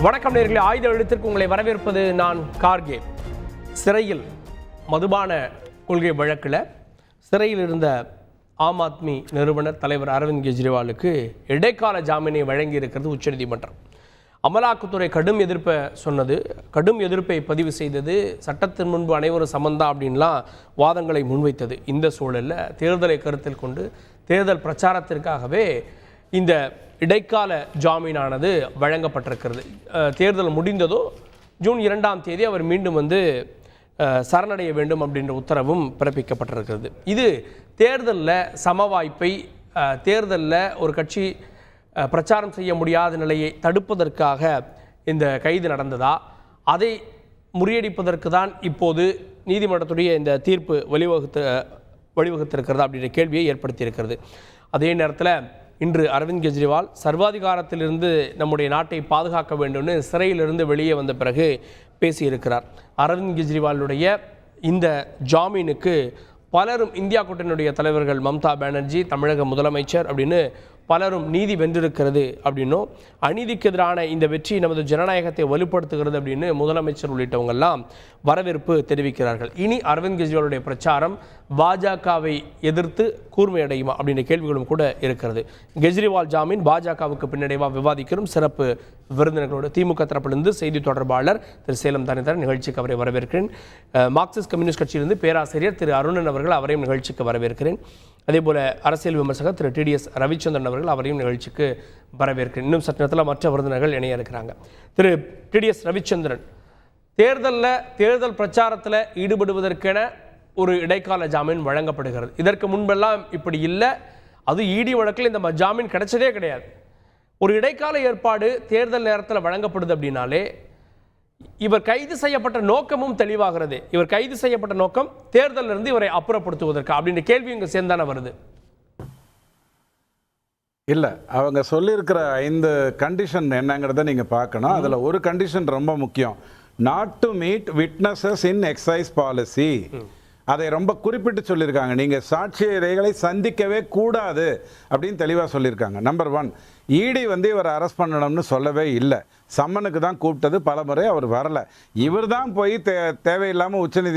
வணக்கம் நேயர்களே, ஆயுத எழுத்திற்கு உங்களை வரவேற்பது நான் கார்கே. சிறையில் மதுபான கொள்கை வழக்கில் சிறையில் இருந்த ஆம் ஆத்மி நிறுவனர் தலைவர் அரவிந்த் கெஜ்ரிவாலுக்கு இடைக்கால ஜாமீனை வழங்கி இருக்கிறது உச்சநீதிமன்றம். அமலாக்கத்துறை கடும் எதிர்ப்பை பதிவு செய்தது. சட்டத்தின் முன்பு அனைவரும் சமந்தா அப்படின்லாம் வாதங்களை முன்வைத்தது. இந்த சூழலில் தேர்தலை கருத்தில் கொண்டு தேர்தல் பிரச்சாரத்திற்காகவே இந்த இடைக்கால ஜாமீனானது வழங்கப்பட்டிருக்கிறது. தேர்தல் முடிந்ததோ ஜூன் 2ஆம் தேதி அவர் மீண்டும் சரணடைய வேண்டும் அப்படின்ற உத்தரவும் பிறப்பிக்கப்பட்டிருக்கிறது. இது தேர்தலில் சம வாய்ப்பை, தேர்தலில் ஒரு கட்சி பிரச்சாரம் செய்ய முடியாத நிலையை தடுப்பதற்காக இந்த கைது நடந்ததா, அதை முறியடிப்பதற்கு தான் இப்போது நீதிமன்றத்துடைய இந்த தீர்ப்பு வழிவகுத்திருக்கிறதா அப்படின்ற கேள்வியை ஏற்படுத்தியிருக்கிறது. அதே நேரத்தில் இன்று அரவிந்த் கெஜ்ரிவால் சர்வாதிகாரத்திலிருந்து நம்முடைய நாட்டை பாதுகாக்க வேண்டும்னு சிறையிலிருந்து வெளியே வந்த பிறகு பேசியிருக்கிறார். அரவிந்த் கெஜ்ரிவாலுடைய இந்த ஜாமீனுக்கு பலரும், இந்தியா கூட்டணியுடைய தலைவர்கள் மம்தா பானர்ஜி, தமிழக முதலமைச்சர் அப்படின்னு பலரும் நீதி வென்றிருக்கிறது அப்படின்னும், அநீதிக்கு எதிரான இந்த வெற்றி நமது ஜனநாயகத்தை வலுப்படுத்துகிறது அப்படின்னு முதலமைச்சர் உள்ளிட்டவங்கெல்லாம் வரவேற்பு தெரிவிக்கிறார்கள். இனி அரவிந்த் கெஜ்ரிவாலுடைய பிரச்சாரம் பாஜகவை எதிர்த்து கூர்மையடையுமா அப்படின்ற கேள்விகளும் கூட இருக்கிறது. கெஜ்ரிவால் ஜாமீன் பாஜகவுக்கு பின்னடைவா விவாதிக்கிறோம். சிறப்பு விருந்தினர்களோடு திமுக தரப்பிலிருந்து செய்தி தொடர்பாளர் திரு சேலம் தனிதரன் நிகழ்ச்சிக்கு அவரை வரவேற்கிறேன். மார்க்சிஸ்ட் கம்யூனிஸ்ட் கட்சியிலிருந்து பேராசிரியர் திரு அருணன் அவர்கள், அவரையும் நிகழ்ச்சிக்கு வரவேற்கிறேன். அதேபோல அரசியல் விமர்சகர் திரு TDS ரவிச்சந்திரன் அவர்கள், அவரையும் நிகழ்ச்சிக்கு வரவேற்கிறேன். இன்னும் சற்று நேரத்தில் மற்ற விருந்தினர்கள் இணைய இருக்கிறாங்க. திரு TDS ரவிச்சந்திரன், தேர்தல் பிரச்சாரத்தில் ஈடுபடுவதற்கென ஒரு இடைக்கால ஜாமீன் வழங்கப்படுகிறது. இதற்கு முன்பெல்லாம் இப்படி இல்லை. அது இடி வழக்கில் இந்த ஜாமீன் கிடைச்சதே கிடையாது. ஒரு இடைக்கால ஏற்பாடு தேர்தல் நேரத்தில் வழங்கப்படுது அப்படின்னாலே இவர் கைது செய்யப்பட்ட நோக்கமும் தெளிவாகிறது. இவர் கைது செய்யப்பட்ட நோக்கம் தேர்தலிலிருந்து இவரை அப்புறப்படுத்துவதற்கு அப்படின்ற கேள்வி இங்கே சேர்ந்தான வருது. இல்லை, அவங்க சொல்லியிருக்கிற 5 கண்டிஷன் என்னங்கிறத நீங்கள் பார்க்கணும். அதில் ஒரு கண்டிஷன் ரொம்ப முக்கியம். Not to meet witnesses in exercise policy. அதை ரொம்ப குறிப்பிட்டு சொல்லியிருக்காங்க. நீங்கள் சாட்சியங்களை சந்திக்கவே கூடாது அப்படின்னு தெளிவாக சொல்லியிருக்காங்க. நம்பர் 1, இடி இவரை அரெஸ்ட் பண்ணணும்னு சொல்லவே இல்லை. சம்மனுக்கு தான் கூப்பிட்டது, பல முறை அவர் வரலை. இவர் தான் போய் தேவையில்லாமல்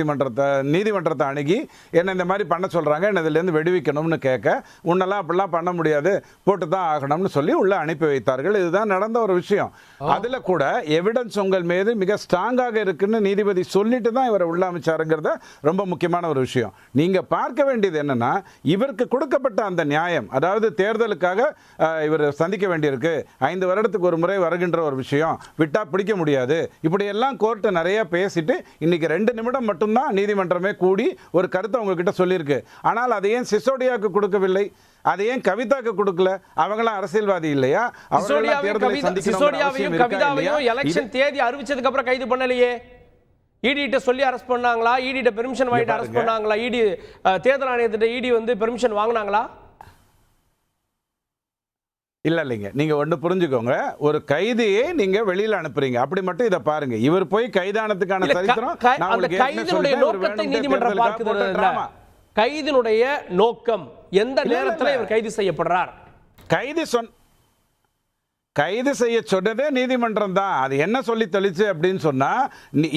நீதிமன்றத்தை அணுகி என்ன இந்த மாதிரி பண்ண சொல்கிறாங்க, என்ன இதுலேருந்து வெடிவிக்கணும்னு கேட்க, உன்னெல்லாம் அப்படிலாம் பண்ண முடியாது, போட்டு தான் ஆகணும்னு சொல்லி உள்ளே அனுப்பி வைத்தார்கள். இதுதான் நடந்த ஒரு விஷயம். அதில் கூட எவிடன்ஸ் உங்கள் மீது மிக ஸ்ட்ராங்காக இருக்குன்னு நீதிபதி சொல்லிட்டு தான் இவரை உள்ள அமைச்சாருங்கிறத ரொம்ப முக்கியமான ஒரு விஷயம். நீங்கள் பார்க்க வேண்டியது என்னன்னா, இவருக்கு கொடுக்கப்பட்ட அந்த நியாயம், அதாவது தேர்தலுக்காக இவர் சந்திக்க வேண்டியிருக்கு, 5 வருடத்துக்கு ஒரு முறை வருகின்ற ஒரு விஷயம், விட்டா பிடிக்க முடியாது, இப்படி எல்லாம் கோர்ட் நிறைய பேசிட்டு இன்னைக்கு 2 நிமிடம் மட்டும்தான் நீதிமன்றமே கூடி ஒரு கருத்தை உங்ககிட்ட சொல்லியிருக்கு. ஆனால் அதை ஏன் சிசோடியாவுக்கு கொடுக்கவில்லை? அதை ஏன் கவிதாக்கு கொடுக்கல? அவங்களாம் அரசியல்வாதி இல்லையா? சிசோடியாவையும் கவிதாவையும் எலெக்ஷன் தேதி அறிவிச்சதுக்கு அப்புறம் கைது பண்ணலையே. இடிட்ட சொல்லி அரெஸ்ட் பண்ணாங்களா? இடிட்ட பெர்மிஷன் வாங்கிட்டு அரெஸ்ட் பண்ணாங்களா? இடி தேர்தல் ஆணையத்திட்ட இடி பெர்மிஷன் வாங்கினாங்களா? இல்லைங்க, நீங்கள் ஒன்று புரிஞ்சுக்கோங்க. ஒரு கைதியை நீங்கள் வெளியில் அனுப்புறீங்க, அப்படி மட்டும் இதை பாருங்க. இவர் போய் கைதானதுக்கான சரித்திரம் நீதிமன்றம் பார்க்குது. கைதினுடைய நோக்கம், எந்த நேரத்தில் இவர் கைது செய்யப்படுறார்? கைது செய்ய சொன்னதே நீதிமன்றம் தான். அது என்ன சொல்லி தெளிச்சு அப்படின்னு சொன்னால்,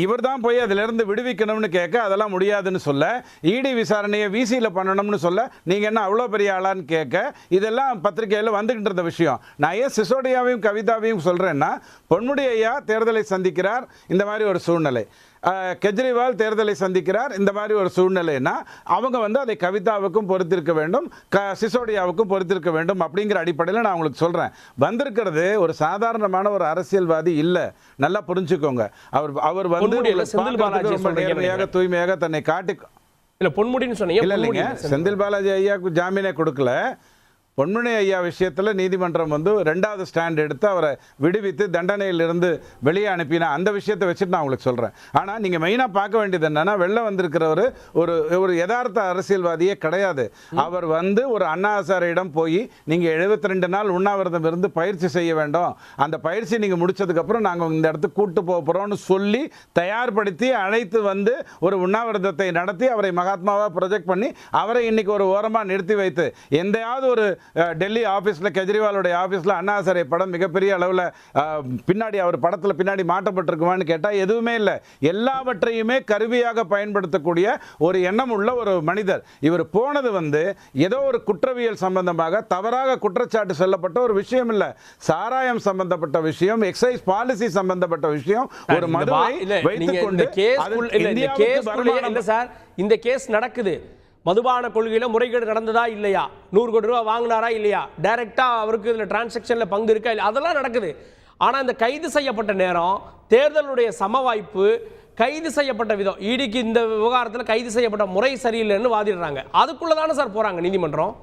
இவர் தான் போய் அதிலிருந்து விடுவிக்கணும்னு கேட்க, அதெல்லாம் முடியாதுன்னு சொல்ல, இடி விசாரணையை விசியில் பண்ணணும்னு சொல்ல, நீங்கள் என்ன அவ்வளோ பெரிய ஆளான்னு கேட்க, இதெல்லாம் பத்திரிகையில் வந்துகிட்டு இருந்த விஷயம். நான் ஏன் சிசோடியாவையும் கவிதாவையும் சொல்கிறேன்னா, பொன்முடி ஐயா தேர்தலை சந்திக்கிறார், இந்த மாதிரி ஒரு சூழ்நிலை. கெஜ்ரிவால் தேர்தலை சந்திக்கிறார், இந்த மாதிரி ஒரு சூழ்நிலைன்னா அவங்க அதை கவிதாவுக்கும் பொறுத்திருக்க வேண்டும், சிசோடியாவுக்கும் பொறுத்திருக்க வேண்டும் அப்படிங்கிற அடிப்படையில் நான் உங்களுக்கு சொல்கிறேன். வந்திருக்கிறது ஒரு சாதாரணமான ஒரு அரசியல்வாதி இல்லை, நல்லா புரிஞ்சுக்கோங்க. அவர் தூய்மையாக தன்னை காட்டி இல்லை பொன்முடின்னு சொன்னீங்க. இல்லைங்க, செந்தில் பாலாஜி ஐயாவுக்கு ஜாமீனே கொடுக்கல. பொன்முடி ஐயா விஷயத்தில் நீதிமன்றம் 2வது ஸ்டாண்ட் எடுத்து அவரை விடுவித்து தண்டனையிலிருந்து வெளியே அனுப்பினா அந்த விஷயத்தை வச்சுட்டு நான் உங்களுக்கு சொல்கிறேன். ஆனால் நீங்கள் மெயினாக பார்க்க வேண்டியது என்னென்னா, வெளில வந்திருக்கிறவர் ஒரு யதார்த்த அரசியல்வாதியே கிடையாது. அவர் ஒரு அண்ணா ஹசாரேயிடம் போய் நீங்கள் 72 நாள் உண்ணாவிரதம் இருந்து பயிற்சி செய்ய வேண்டும், அந்த பயிற்சி நீங்கள் முடிச்சதுக்கப்புறம் நாங்கள் இந்த இடத்துக்கு கூட்டு போக போகிறோம்னு சொல்லி தயார்படுத்தி அழைத்து ஒரு உண்ணாவிரதத்தை நடத்தி அவரை மகாத்மாவாக ப்ரொஜெக்ட் பண்ணி அவரை இன்னைக்கு ஒரு ஓரமாக நிறுத்தி வைத்து எந்தையாவது ஒரு டெல்லி ஆஃபீஸில் கெஜ்ரிவாலுடைய ஆஃபீஸில் அண்ணா ஹசாரே படம் மிகப்பெரிய அளவில் பின்னாடி அவர் படத்தில் பின்னாடி மாட்டப்பட்டிருக்குமான்னு கேட்டால் எதுவுமே இல்லை. எல்லாவற்றையுமே கருவியாக பயன்படுத்தக்கூடிய ஒரு எண்ணம் உள்ள ஒரு மனிதர். இவர் போனது ஏதோ ஒரு குற்றவியல் சம்பந்தமாக தவறாக குற்றச்சாட்டு சொல்லப்பட்ட ஒரு விஷயம் இல்லை. சாராயம் சம்பந்தப்பட்ட விஷயம், எக்ஸைஸ் பாலிசி சம்பந்தப்பட்ட விஷயம். ஒரு மதுவை வைத்துக்கொண்டு இந்த கேஸ் நடக்குது. மதுபான கொள்கையில முறைகேடு நடந்ததா இல்லையா, 100 கோடி ரூபாய் வாங்கினாரா இல்லையா, டைரக்டா அவருக்கு இதுல டிரான்சாக்ஷன்ல பங்கு இருக்கா இல்லையா, அதெல்லாம் நடக்குது. ஆனா இந்த கைது செய்யப்பட்ட நேரம், தேர்தலுடைய சம வாய்ப்பு, கைது செய்யப்பட்ட விதம், இடிக்கு இந்த விவகாரத்தில் கைது செய்யப்பட்ட முறை சரியில்லைன்னு வாதிடுறாங்க. அதுக்குள்ளதானே சார் போறாங்க நீதிமன்றம்.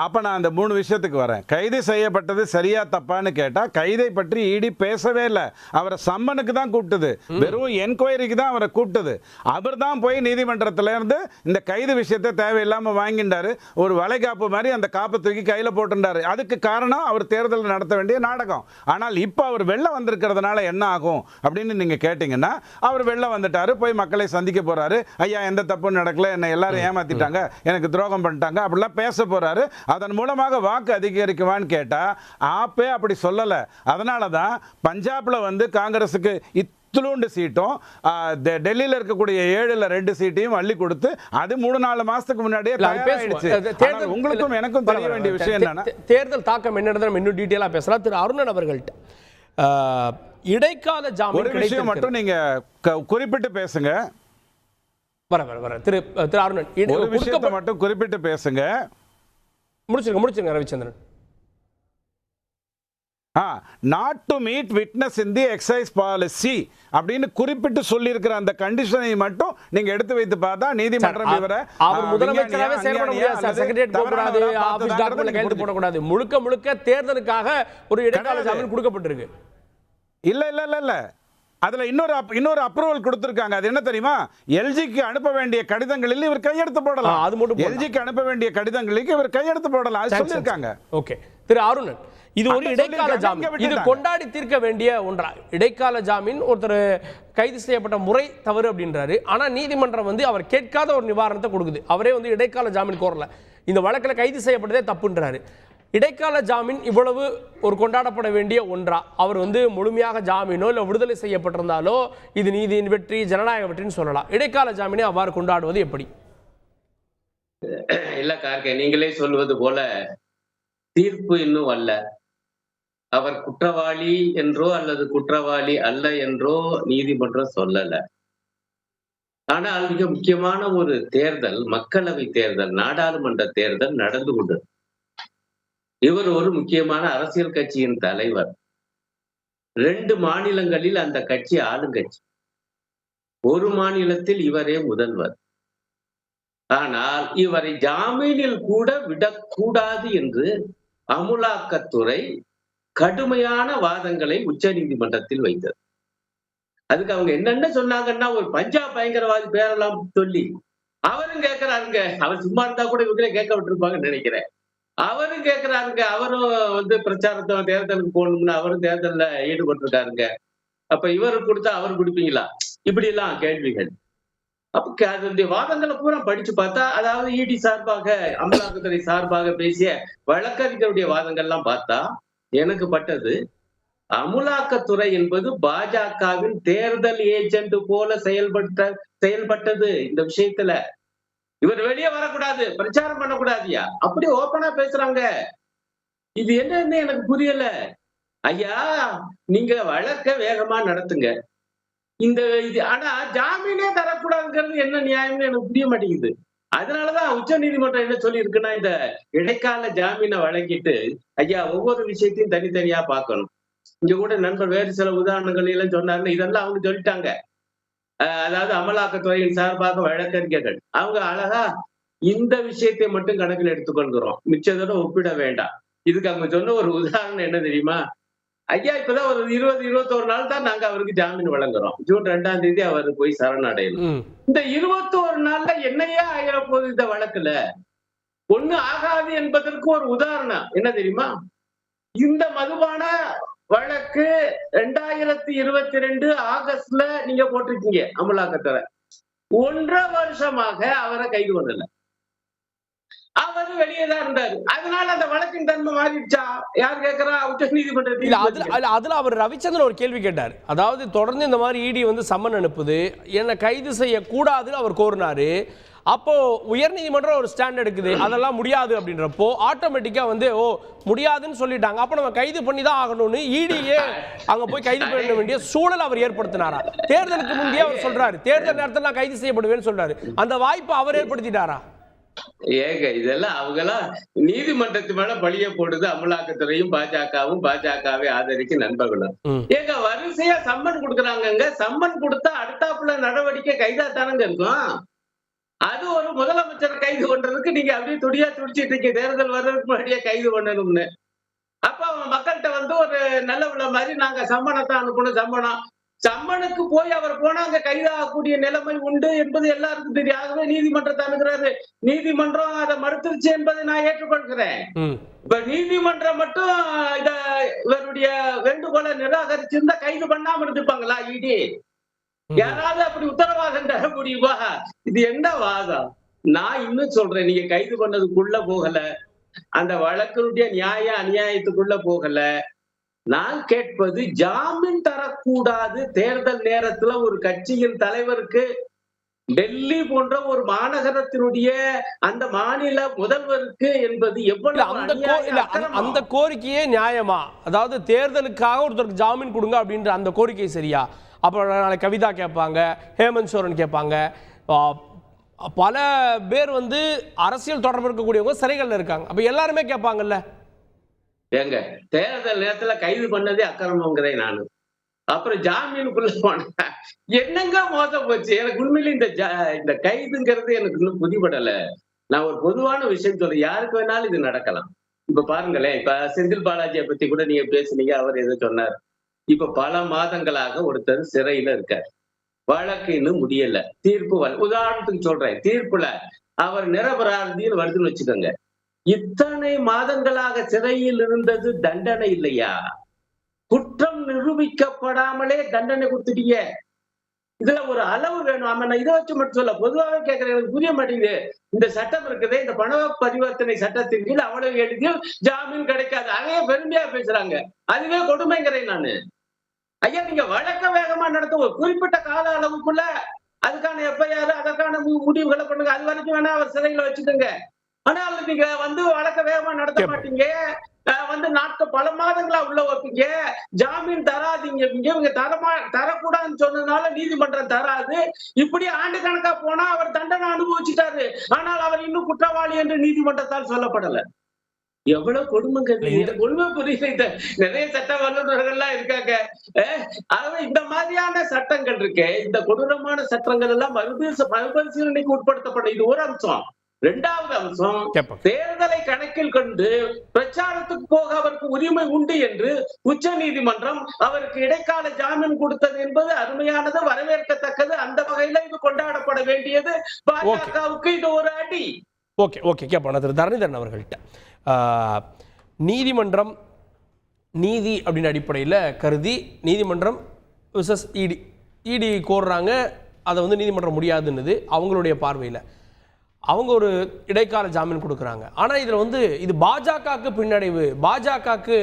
அப்போ நான் அந்த 3 விஷயத்துக்கு வரேன். கைது செய்யப்பட்டது சரியா தப்பான்னு கேட்டால் கைதை பற்றி இடி பேசவே இல்லை. அவரை சம்மனுக்கு தான் கூப்பிட்டது, வெறும் என்கொயரிக்கு தான் அவரை கூப்பிட்டது. அவர் தான் போய் நீதிமன்றத்திலேருந்து இந்த கைது விஷயத்தை தேவையில்லாமல் வாங்கிட்டாரு. ஒரு வளைகாப்பு மாதிரி அந்த காப்பை தூக்கி கையில் போட்டுட்டாரு. அதுக்கு காரணம் அவர் தேர்தல் நடத்த வேண்டிய நாடகம். ஆனால் இப்போ அவர் வெளில வந்திருக்கிறதுனால என்ன ஆகும் அப்படின்னு நீங்கள் கேட்டிங்கன்னா, அவர் வெளில வந்துட்டாரு, போய் மக்களை சந்திக்க போகிறாரு. ஐயா எந்த தப்பும் நடக்கல, என்னை எல்லாரும் ஏமாற்றிட்டாங்க, எனக்கு துரோகம் பண்ணிட்டாங்க அப்படிலாம் பேச போகிறாரு. அதன் மூலமாக வாக்கு அதிகரிக்குவான்னு கேட்டா ஆப்பே அப்படி சொல்லல. அதனால தான் பஞ்சாப்ல காங்கிரஸுக்கு இத்துளூண்டு சீட்டும், டெல்லியில் இருக்கக்கூடிய 7ல் 2 சீட்டையும் அள்ளி கொடுத்து அது 3-4 மாசத்துக்கு முன்னாடியே தயாராயிடுச்சு. உங்களுக்கும் எனக்கும் தெரிய வேண்டிய விஷயம் என்னன்னா, தேர்தல் தாக்கம் என்னன்னு நம்ம இன்னும் டீட்டெயிலா பேசலாம். திரு அருணன் அவர்கள்ட்ட இடைக்கால ஜாமீன் ஒரு விஷயம் மட்டும் நீங்க குறிப்பிட்டு பேசுங்க. வர திரு அருணன் ஒரு விஷயத்தை மட்டும் குறிப்பிட்டு பேசுங்க. முடிச்சுங்க Ravichandran. Not to meet witness in the excise policy அப்படின்னு குறிப்பிட்டு சொல்லி இருக்கிற அந்த கண்டிஷனை மட்டும் நீங்க எடுத்து வைத்து பார்த்தா நீதிமன்றம் இவரை அவர் முதலமைச்சராகவே செயல்பட முடியாது சார். செக்ரட்டரியேட் போக கூடாது, ஆபீஸ் டாக்குமெண்ட்ல கையெழுத்து போட கூடாது. முழுக்க தேர்தலுக்காக ஒரு இடைக்கால ஜாமீன் கொடுக்கப்பட்டிருக்கு. இல்ல அதுல இன்னொரு அப்ரூவல் கொடுத்திருக்காங்க. அது என்ன தெரியுமா? எல்ஜிக்கு அனுப்ப வேண்டிய கடிதங்களில் இவர் கையெழுத்து போடலாம். அது மட்டும் எல்ஜிக்கு அனுப்ப வேண்டிய கடிதங்களுக்கு இவர் கையெழுத்து போடலாம். அது சொல்லிருக்காங்க. ஓகே திரு அருணன், இது ஒரு இடைக்கால ஜாமீன், இது கொண்டாடி தீர்க்க வேண்டிய ஒன்றா? இடைக்கால ஜாமீன், ஒருத்தர் கைது செய்யப்பட்ட முறை தவறு அப்படின்றாரு. ஆனா நீதிமன்றம் அவர் கேட்காத ஒரு நிவாரணத்தை கொடுக்குது. அவரே இடைக்கால ஜாமீன் கோரல, இந்த வழக்கில் கைது செய்யப்பட்டதே தப்புன்றாரு. இடைக்கால ஜாமீன் இவ்வளவு ஒரு கொண்டாடப்பட வேண்டிய ஒன்றா? அவர் முழுமையாக ஜாமீனோ இல்லை விடுதலை செய்யப்பட்டிருந்தாலோ இது நீதியின் வெற்றி, ஜனநாயக வெற்றின்னு சொல்லலாம். இடைக்கால ஜாமீனை அவ்வாறு கொண்டாடுவது எப்படி? இல்ல கார்கே, நீங்களே சொல்வது போல தீர்ப்பு இன்னும் அல்ல. அவர் குற்றவாளி என்றோ அல்லது குற்றவாளி அல்ல என்றோ நீதிமன்றம் சொல்லல. ஆனால் மிக முக்கியமான ஒரு தேர்தல், மக்களவை தேர்தல், நாடாளுமன்ற தேர்தல் நடந்து கொண்டு, இவர் ஒரு முக்கியமான அரசியல் கட்சியின் தலைவர். 2 மாநிலங்களில் அந்த கட்சி ஆளுங்கட்சி, ஒரு மாநிலத்தில் இவரே முதல்வர். ஆனால் இவரை ஜாமீனில் கூட விடக்கூடாது என்று அமலாக்கத்துறை கடுமையான வாதங்களை உச்ச நீதிமன்றத்தில் வைத்தது. அதுக்கு அவங்க என்னென்ன சொன்னாங்கன்னா, ஒரு பஞ்சாப் பயங்கரவாதி பேரெல்லாம் சொல்லி அவரும் கேட்கிறாருங்க. அவர் சும்மா இருந்தா கூட இவங்களே கேட்க விட்டுருப்பாங்கன்னு நினைக்கிறேன். அவரும் கேட்கிறாருங்க. அவரும் பிரச்சாரத்தை தேர்தலுக்கு போகணும்னு அவரும் தேர்தல்ல ஈடுபட்டிருக்காருங்க. அப்ப இவரு கொடுத்தா அவர் கொடுப்பீங்களா? இப்படி எல்லாம் கேள்விகள். அப்ப அதனுடைய வாதங்களை பூரா படிச்சு பார்த்தா, அதாவது இடி சார்பாக, அமலாக்கத்துறை சார்பாக பேசிய வழக்கறிஞருடைய வாதங்கள்லாம் பார்த்தா எனக்கு பட்டது, அமலாக்கத்துறை என்பது பாஜகவின் தேர்தல் ஏஜென்ட் போல செயல்பட்டது இந்த விஷயத்துல. இவர் வெளியே வரக்கூடாது, பிரச்சாரம் பண்ணக்கூடாதியா, அப்படி ஓப்பனா பேசுறாங்க. இது என்னன்னு எனக்கு புரியல. ஐயா, நீங்க வழக்க வேகமா நடத்துங்க. ஆனா ஜாமீனே தரக்கூடாதுங்கிறது என்ன நியாயம்னு எனக்கு புரிய மாட்டேங்குது. அதனாலதான் உச்ச நீதிமன்றம் என்ன சொல்லி இருக்குன்னா, இந்த இடைக்கால ஜாமீனை வழங்கிட்டு ஐயா ஒவ்வொரு விஷயத்தையும் தனித்தனியா பார்க்கணும். இங்க கூட நண்பர் வேறு சில உதாரணங்கள் எல்லாம் சொன்னாருன்னு, இதெல்லாம் அவங்க சொல்லிட்டாங்க. அதாவது அமலாக்கத்துறையின் சார்பாக வழக்கறிஞர்கள் அவங்க அழகா இந்த விஷயத்தை மட்டும் கணக்கில் எடுத்துக்கொள்கிறோம், மிச்சதோட ஒப்பிட வேண்டாம். இதுக்கு அவங்க சொன்ன ஒரு உதாரணம் என்ன தெரியுமா? ஐயா இப்பதான் ஒரு 20-21 நாள் தான் நாங்க அவருக்கு ஜாமீன் வழங்குறோம். ஜூன் 2ஆம் தேதி அவர் போய் சரணடையணும். இந்த 21 நாள்ல என்னையா ஆகிற போகுது இந்த வழக்குல? ஒண்ணு ஆகாது என்பதற்கு ஒரு உதாரணம் என்ன தெரியுமா? இந்த மதுபான வழக்கு 2022 ஆகஸ்ட்ல நீங்க போட்டிருக்கீங்க அமலாக்கத்துறை. 1.5 வருஷமாக அவரை கைது பண்ணல. அவர் அவரு வெளியே தான் இருந்தாரு. அதனால அந்த வழக்கின் தன்மை மாறிடுச்சா? யார் கேட்கிறா? உச்ச நீதிமன்றத்தில். இல்ல அதுல அவர் ரவிச்சந்திரன் ஒரு கேள்வி கேட்டார். அதாவது தொடர்ந்து இந்த மாதிரி இடி வந்து சம்மன் அனுப்புது, என்னை கைது செய்யக்கூடாதுன்னு அவர் கோரினாரு. அப்போ உயர்நீதிமன்றம் ஒரு ஸ்டாண்ட் எடுக்குது, அதெல்லாம் முடியாது அப்படின்றப்போ ஆட்டோமேட்டிக்கா வந்து முடியாதுன்னு சொல்லிட்டாங்க, அப்ப நம்ம கைது பண்ணி தான் ஆகணும்னு இடியே அங்க போய் கைது பண்ண வேண்டிய சூழல் அவர் ஏற்படுத்தினாரா? தேர்தலுக்கு முந்தைய அவர் சொல்றாரு, தேர்தல் நேரத்தில் நான் கைது செய்யப்படுவேன்னு சொல்றாரு. அந்த வாய்ப்பு அவர் ஏற்படுத்திட்டாரா? ஏங்க இதெல்லாம் அவங்கெல்லாம் நீதிமன்றத்து மேல பழிய போடுது அமலாக்கத்துறையும் பாஜகவும் பாஜகவை ஆதரிக்கும் நண்பர்களும். ஏங்க வரிசையா சம்மன் கொடுக்குறாங்க. சம்மன் கொடுத்தா அடுத்தாப்புல நடவடிக்கை கைதாத்தானங்க இருக்கும். அது ஒரு முதலமைச்சர் கைது பண்றதுக்கு நீங்க அப்படியே துடியா துடிச்சிட்டு இருக்கீங்க, தேர்தல் வர்றதுக்கு முன்னாடியே கைது பண்ணணும்னு. அப்ப அவன் மக்கள்கிட்ட வந்து ஒரு நல்ல உள்ள மாதிரி நாங்க சம்மனத்தை அனுப்பணும். சம்மனுக்கு போய் அவர் போனா அங்க கைதாகக்கூடிய நிலைமை உண்டு என்பது எல்லாருக்கும் தெரியும். ஆகவே நீதிமன்றத்தை அணுகிறாரு. நீதிமன்றம் அதை மறுத்துருச்சு என்பதை நான் ஏற்றுக்கொள்கிறேன். இப்ப நீதிமன்றம் மட்டும் இவருடைய வேண்டுகோளை நிராகரிச்சிருந்தா கைது பண்ணாம இருந்துப்பாங்களா இடி? யாராவது அப்படி உத்தரவாதம் தர முடியுமா? இது என்ன வாதம்? நான் இன்னும் சொல்றேன், நீங்க கைது பண்ணதுக்குள்ள போகல, அந்த வழக்கினுடைய நியாய அநியாயத்துக்குள்ள போகல. நான் கேட்பது, ஜாமீன் தரக்கூடாது தேர்தல் நேரத்துல ஒரு கட்சியின் தலைவருக்கு, டெல்லி போன்ற ஒரு மாநகரத்தினுடைய அந்த மாநில முதல்வருக்கு என்பது எவ்வளவு அந்த கோரிக்கையே நியாயமா? அதாவது தேர்தலுக்காக ஒருத்தருக்கு ஜாமீன் கொடுங்க அப்படின்ற அந்த கோரிக்கை சரியா? அப்போ நாளைக்கு கவிதா கேட்பாங்க, ஹேமந்த் சோரன் கேட்பாங்க, பல பேர் வந்து அரசியல் தொடர்பு இருக்கக்கூடியவங்க சிறைகள்ல இருக்காங்க. அப்ப எல்லாருமே கேட்பாங்கல்ல. ஏங்க தேர்தல் நேரத்துல கைது பண்ணதே அக்கிரமங்கிறேன் நானு. அப்புறம் ஜாமீனுக்குள்ள போன என்னங்க மோசம் போச்சு? எனக்கு உண்மையில இந்த கைதுங்கிறது எனக்கு இன்னும் புதிபடல. நான் ஒரு பொதுவான விஷயம் சொல்றேன், யாருக்கு வேணாலும் இது நடக்கலாம். இப்ப பாருங்களேன், இப்ப செந்தில் பாலாஜியை பத்தி கூட நீங்க பேசுனீங்க, அவர் எதோ சொன்னார். இப்ப பல மாதங்களாக ஒருத்தர் சிறையில இருக்கார், வழக்கு இன்னும் முடியல, தீர்ப்பு உதாரணத்துக்கு சொல்றேன், தீர்ப்புல அவர் நிரபராதின்னு வருதுன்னு வச்சுக்கோங்க. இத்தனை மாதங்களாக சிறையில் இருந்தது தண்டனை இல்லையா? குற்றம் நிரூபிக்கப்படாமலே தண்டனை கொடுத்துட்டீங்க. இதுல ஒரு அளவு வேணும். ஆமா, நான் இதை வச்சு மட்டும் சொல்ல, பொதுவாக கேட்கிறேன், எனக்கு புரிய மாட்டேங்குது. இந்த சட்டம் இருக்குது, இந்த பண பரிவர்த்தனை சட்டத்தின் கீழ் அவ்வளவு எளிதில் ஜாமீன் கிடைக்காது. அதே பெருமையா பேசுறாங்க, அதுவே கொடுமைங்கிறேன் நானு. ஐயா, நீங்க வழக்க வேகமா நடத்த ஒரு குறிப்பிட்ட கால அளவுக்குள்ள அதுக்கான எஃப்ஐஆர், அதற்கான முடிவுகளை பண்ணுங்க. அது வரைக்கும் வேணா அவர் சிறையில வச்சுக்கோங்க. ஆனால் நீங்க வந்து வழக்க வேகமா நடத்த மாட்டீங்க, வந்து நாட்கள் பல மாதங்களா உள்ள வைப்பீங்க, ஜாமீன் தராதீங்க. இவங்க தரக்கூடாதுன்னு சொன்னதுனால நீதிமன்றம் தராது. இப்படி ஆண்டு கணக்கா போனா அவர் தண்டனை அனுபவிச்சுட்டாரு, ஆனால் அவர் இன்னும் குற்றவாளி என்று நீதிமன்றத்தால் சொல்லப்படல. எவ்வளவு கொடுமைங்க, கொடுமை புரியல. நிறைய சட்ட வல்லுநர்கள்லாம் இருக்காங்க. ஆகவே இந்த மாதிரியான சட்டங்கள் இருக்கு, இந்த கொடூரமான சட்டங்கள் எல்லாம் மறுபரிசீலனைக்கு உட்படுத்தப்படும். இது ஒரு அம்சம். இரண்டாவது அம்சம், தேர்தலை கணக்கில் கொண்டு பிரச்சாரத்துக்கு போக அவருக்கு உரிமை உண்டு என்று உச்ச நீதிமன்றம் அவருக்கு இடைக்கால ஜாமீன் கொடுத்தது என்பது அருமையானது, வரவேற்கத்தக்கது. அந்த வகையில இது கொண்டாடப்பட வேண்டியது. பாஜகவுக்கு இது ஒரு அடி. ஓகே ஓகே கேட்போம் திரு தரணிதரன் அவர்கள்ட்ட. நீதிமன்றம் நீதி அப்படின்னு அடிப்படையில் கருதி நீதிமன்றம் விசஸ் இடி கோர்றாங்க, அதை வந்து நீதிமன்றம் முடியாதுன்னுது அவங்களுடைய பார்வையில். அவங்க ஒரு இடைக்கால ஜாமீன் கொடுக்குறாங்க. ஆனால் இதில் வந்து இது பாஜகவுக்கு பின்னடைவு, பாஜகவுக்கு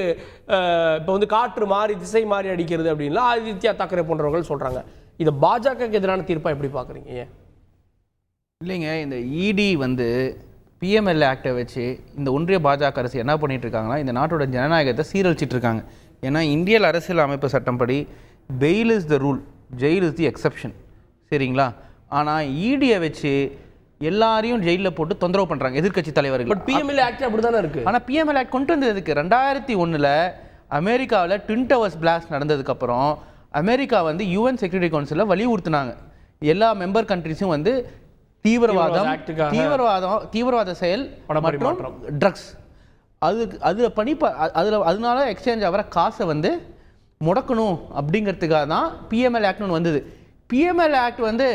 இப்போ வந்து காற்று மாறி திசை மாறி அடிக்கிறது அப்படின்லாம் ஆதித்யா தாக்கரே போன்றவர்கள் சொல்கிறாங்க. இதை பாஜகவுக்கு எதிரான தீர்ப்பாக எப்படி பார்க்குறீங்க? இல்லைங்க, இந்த இடி வந்து பிஎம்எல்ஏ ஆக்டை வச்சு இந்த ஒன்றிய பாஜக அரசு என்ன பண்ணிட்டு இருக்காங்கன்னா, இந்த நாட்டோட ஜனநாயகத்தை சீரழிச்சிட்டு இருக்காங்க. ஏன்னா இந்திய அரசியல் அமைப்பு சட்டம்படி bail is the rule, jail is the exception, சரிங்களா? ஆனால் இடியை வச்சு எல்லாரையும் ஜெயிலில் போட்டு தொந்தரவு பண்ணுறாங்க எதிர்கட்சி தலைவர்கள். பட் பிஎம்எல்ஏ ஆக்ட் அப்படி தானே இருக்குது. ஆனால் பிஎம்எல்ஏ ஆக்ட் கொண்டு வந்ததுக்கு 2001 அமெரிக்காவில் ட்வின் டவர்ஸ் பிளாஸ்ட் நடந்ததுக்கப்புறம் அமெரிக்கா வந்து யுஎன் செக்யூரிட்டி கவுன்சிலில் வலியுறுத்தினாங்க எல்லா மெம்பர் கண்ட்ரிஸும் வந்து தீவிரவாத செயல் மற்றும் ட்ரக்ஸ் அதனால எக்ஸ்சேஞ்ச் ஆகிற காசை வந்து முடக்கணும் அப்படிங்கிறதுக்காக தான் பிஎம்எல் ஆக்ட் ஒன்று வந்தது. பிஎம்எல் ஆக்ட் வந்து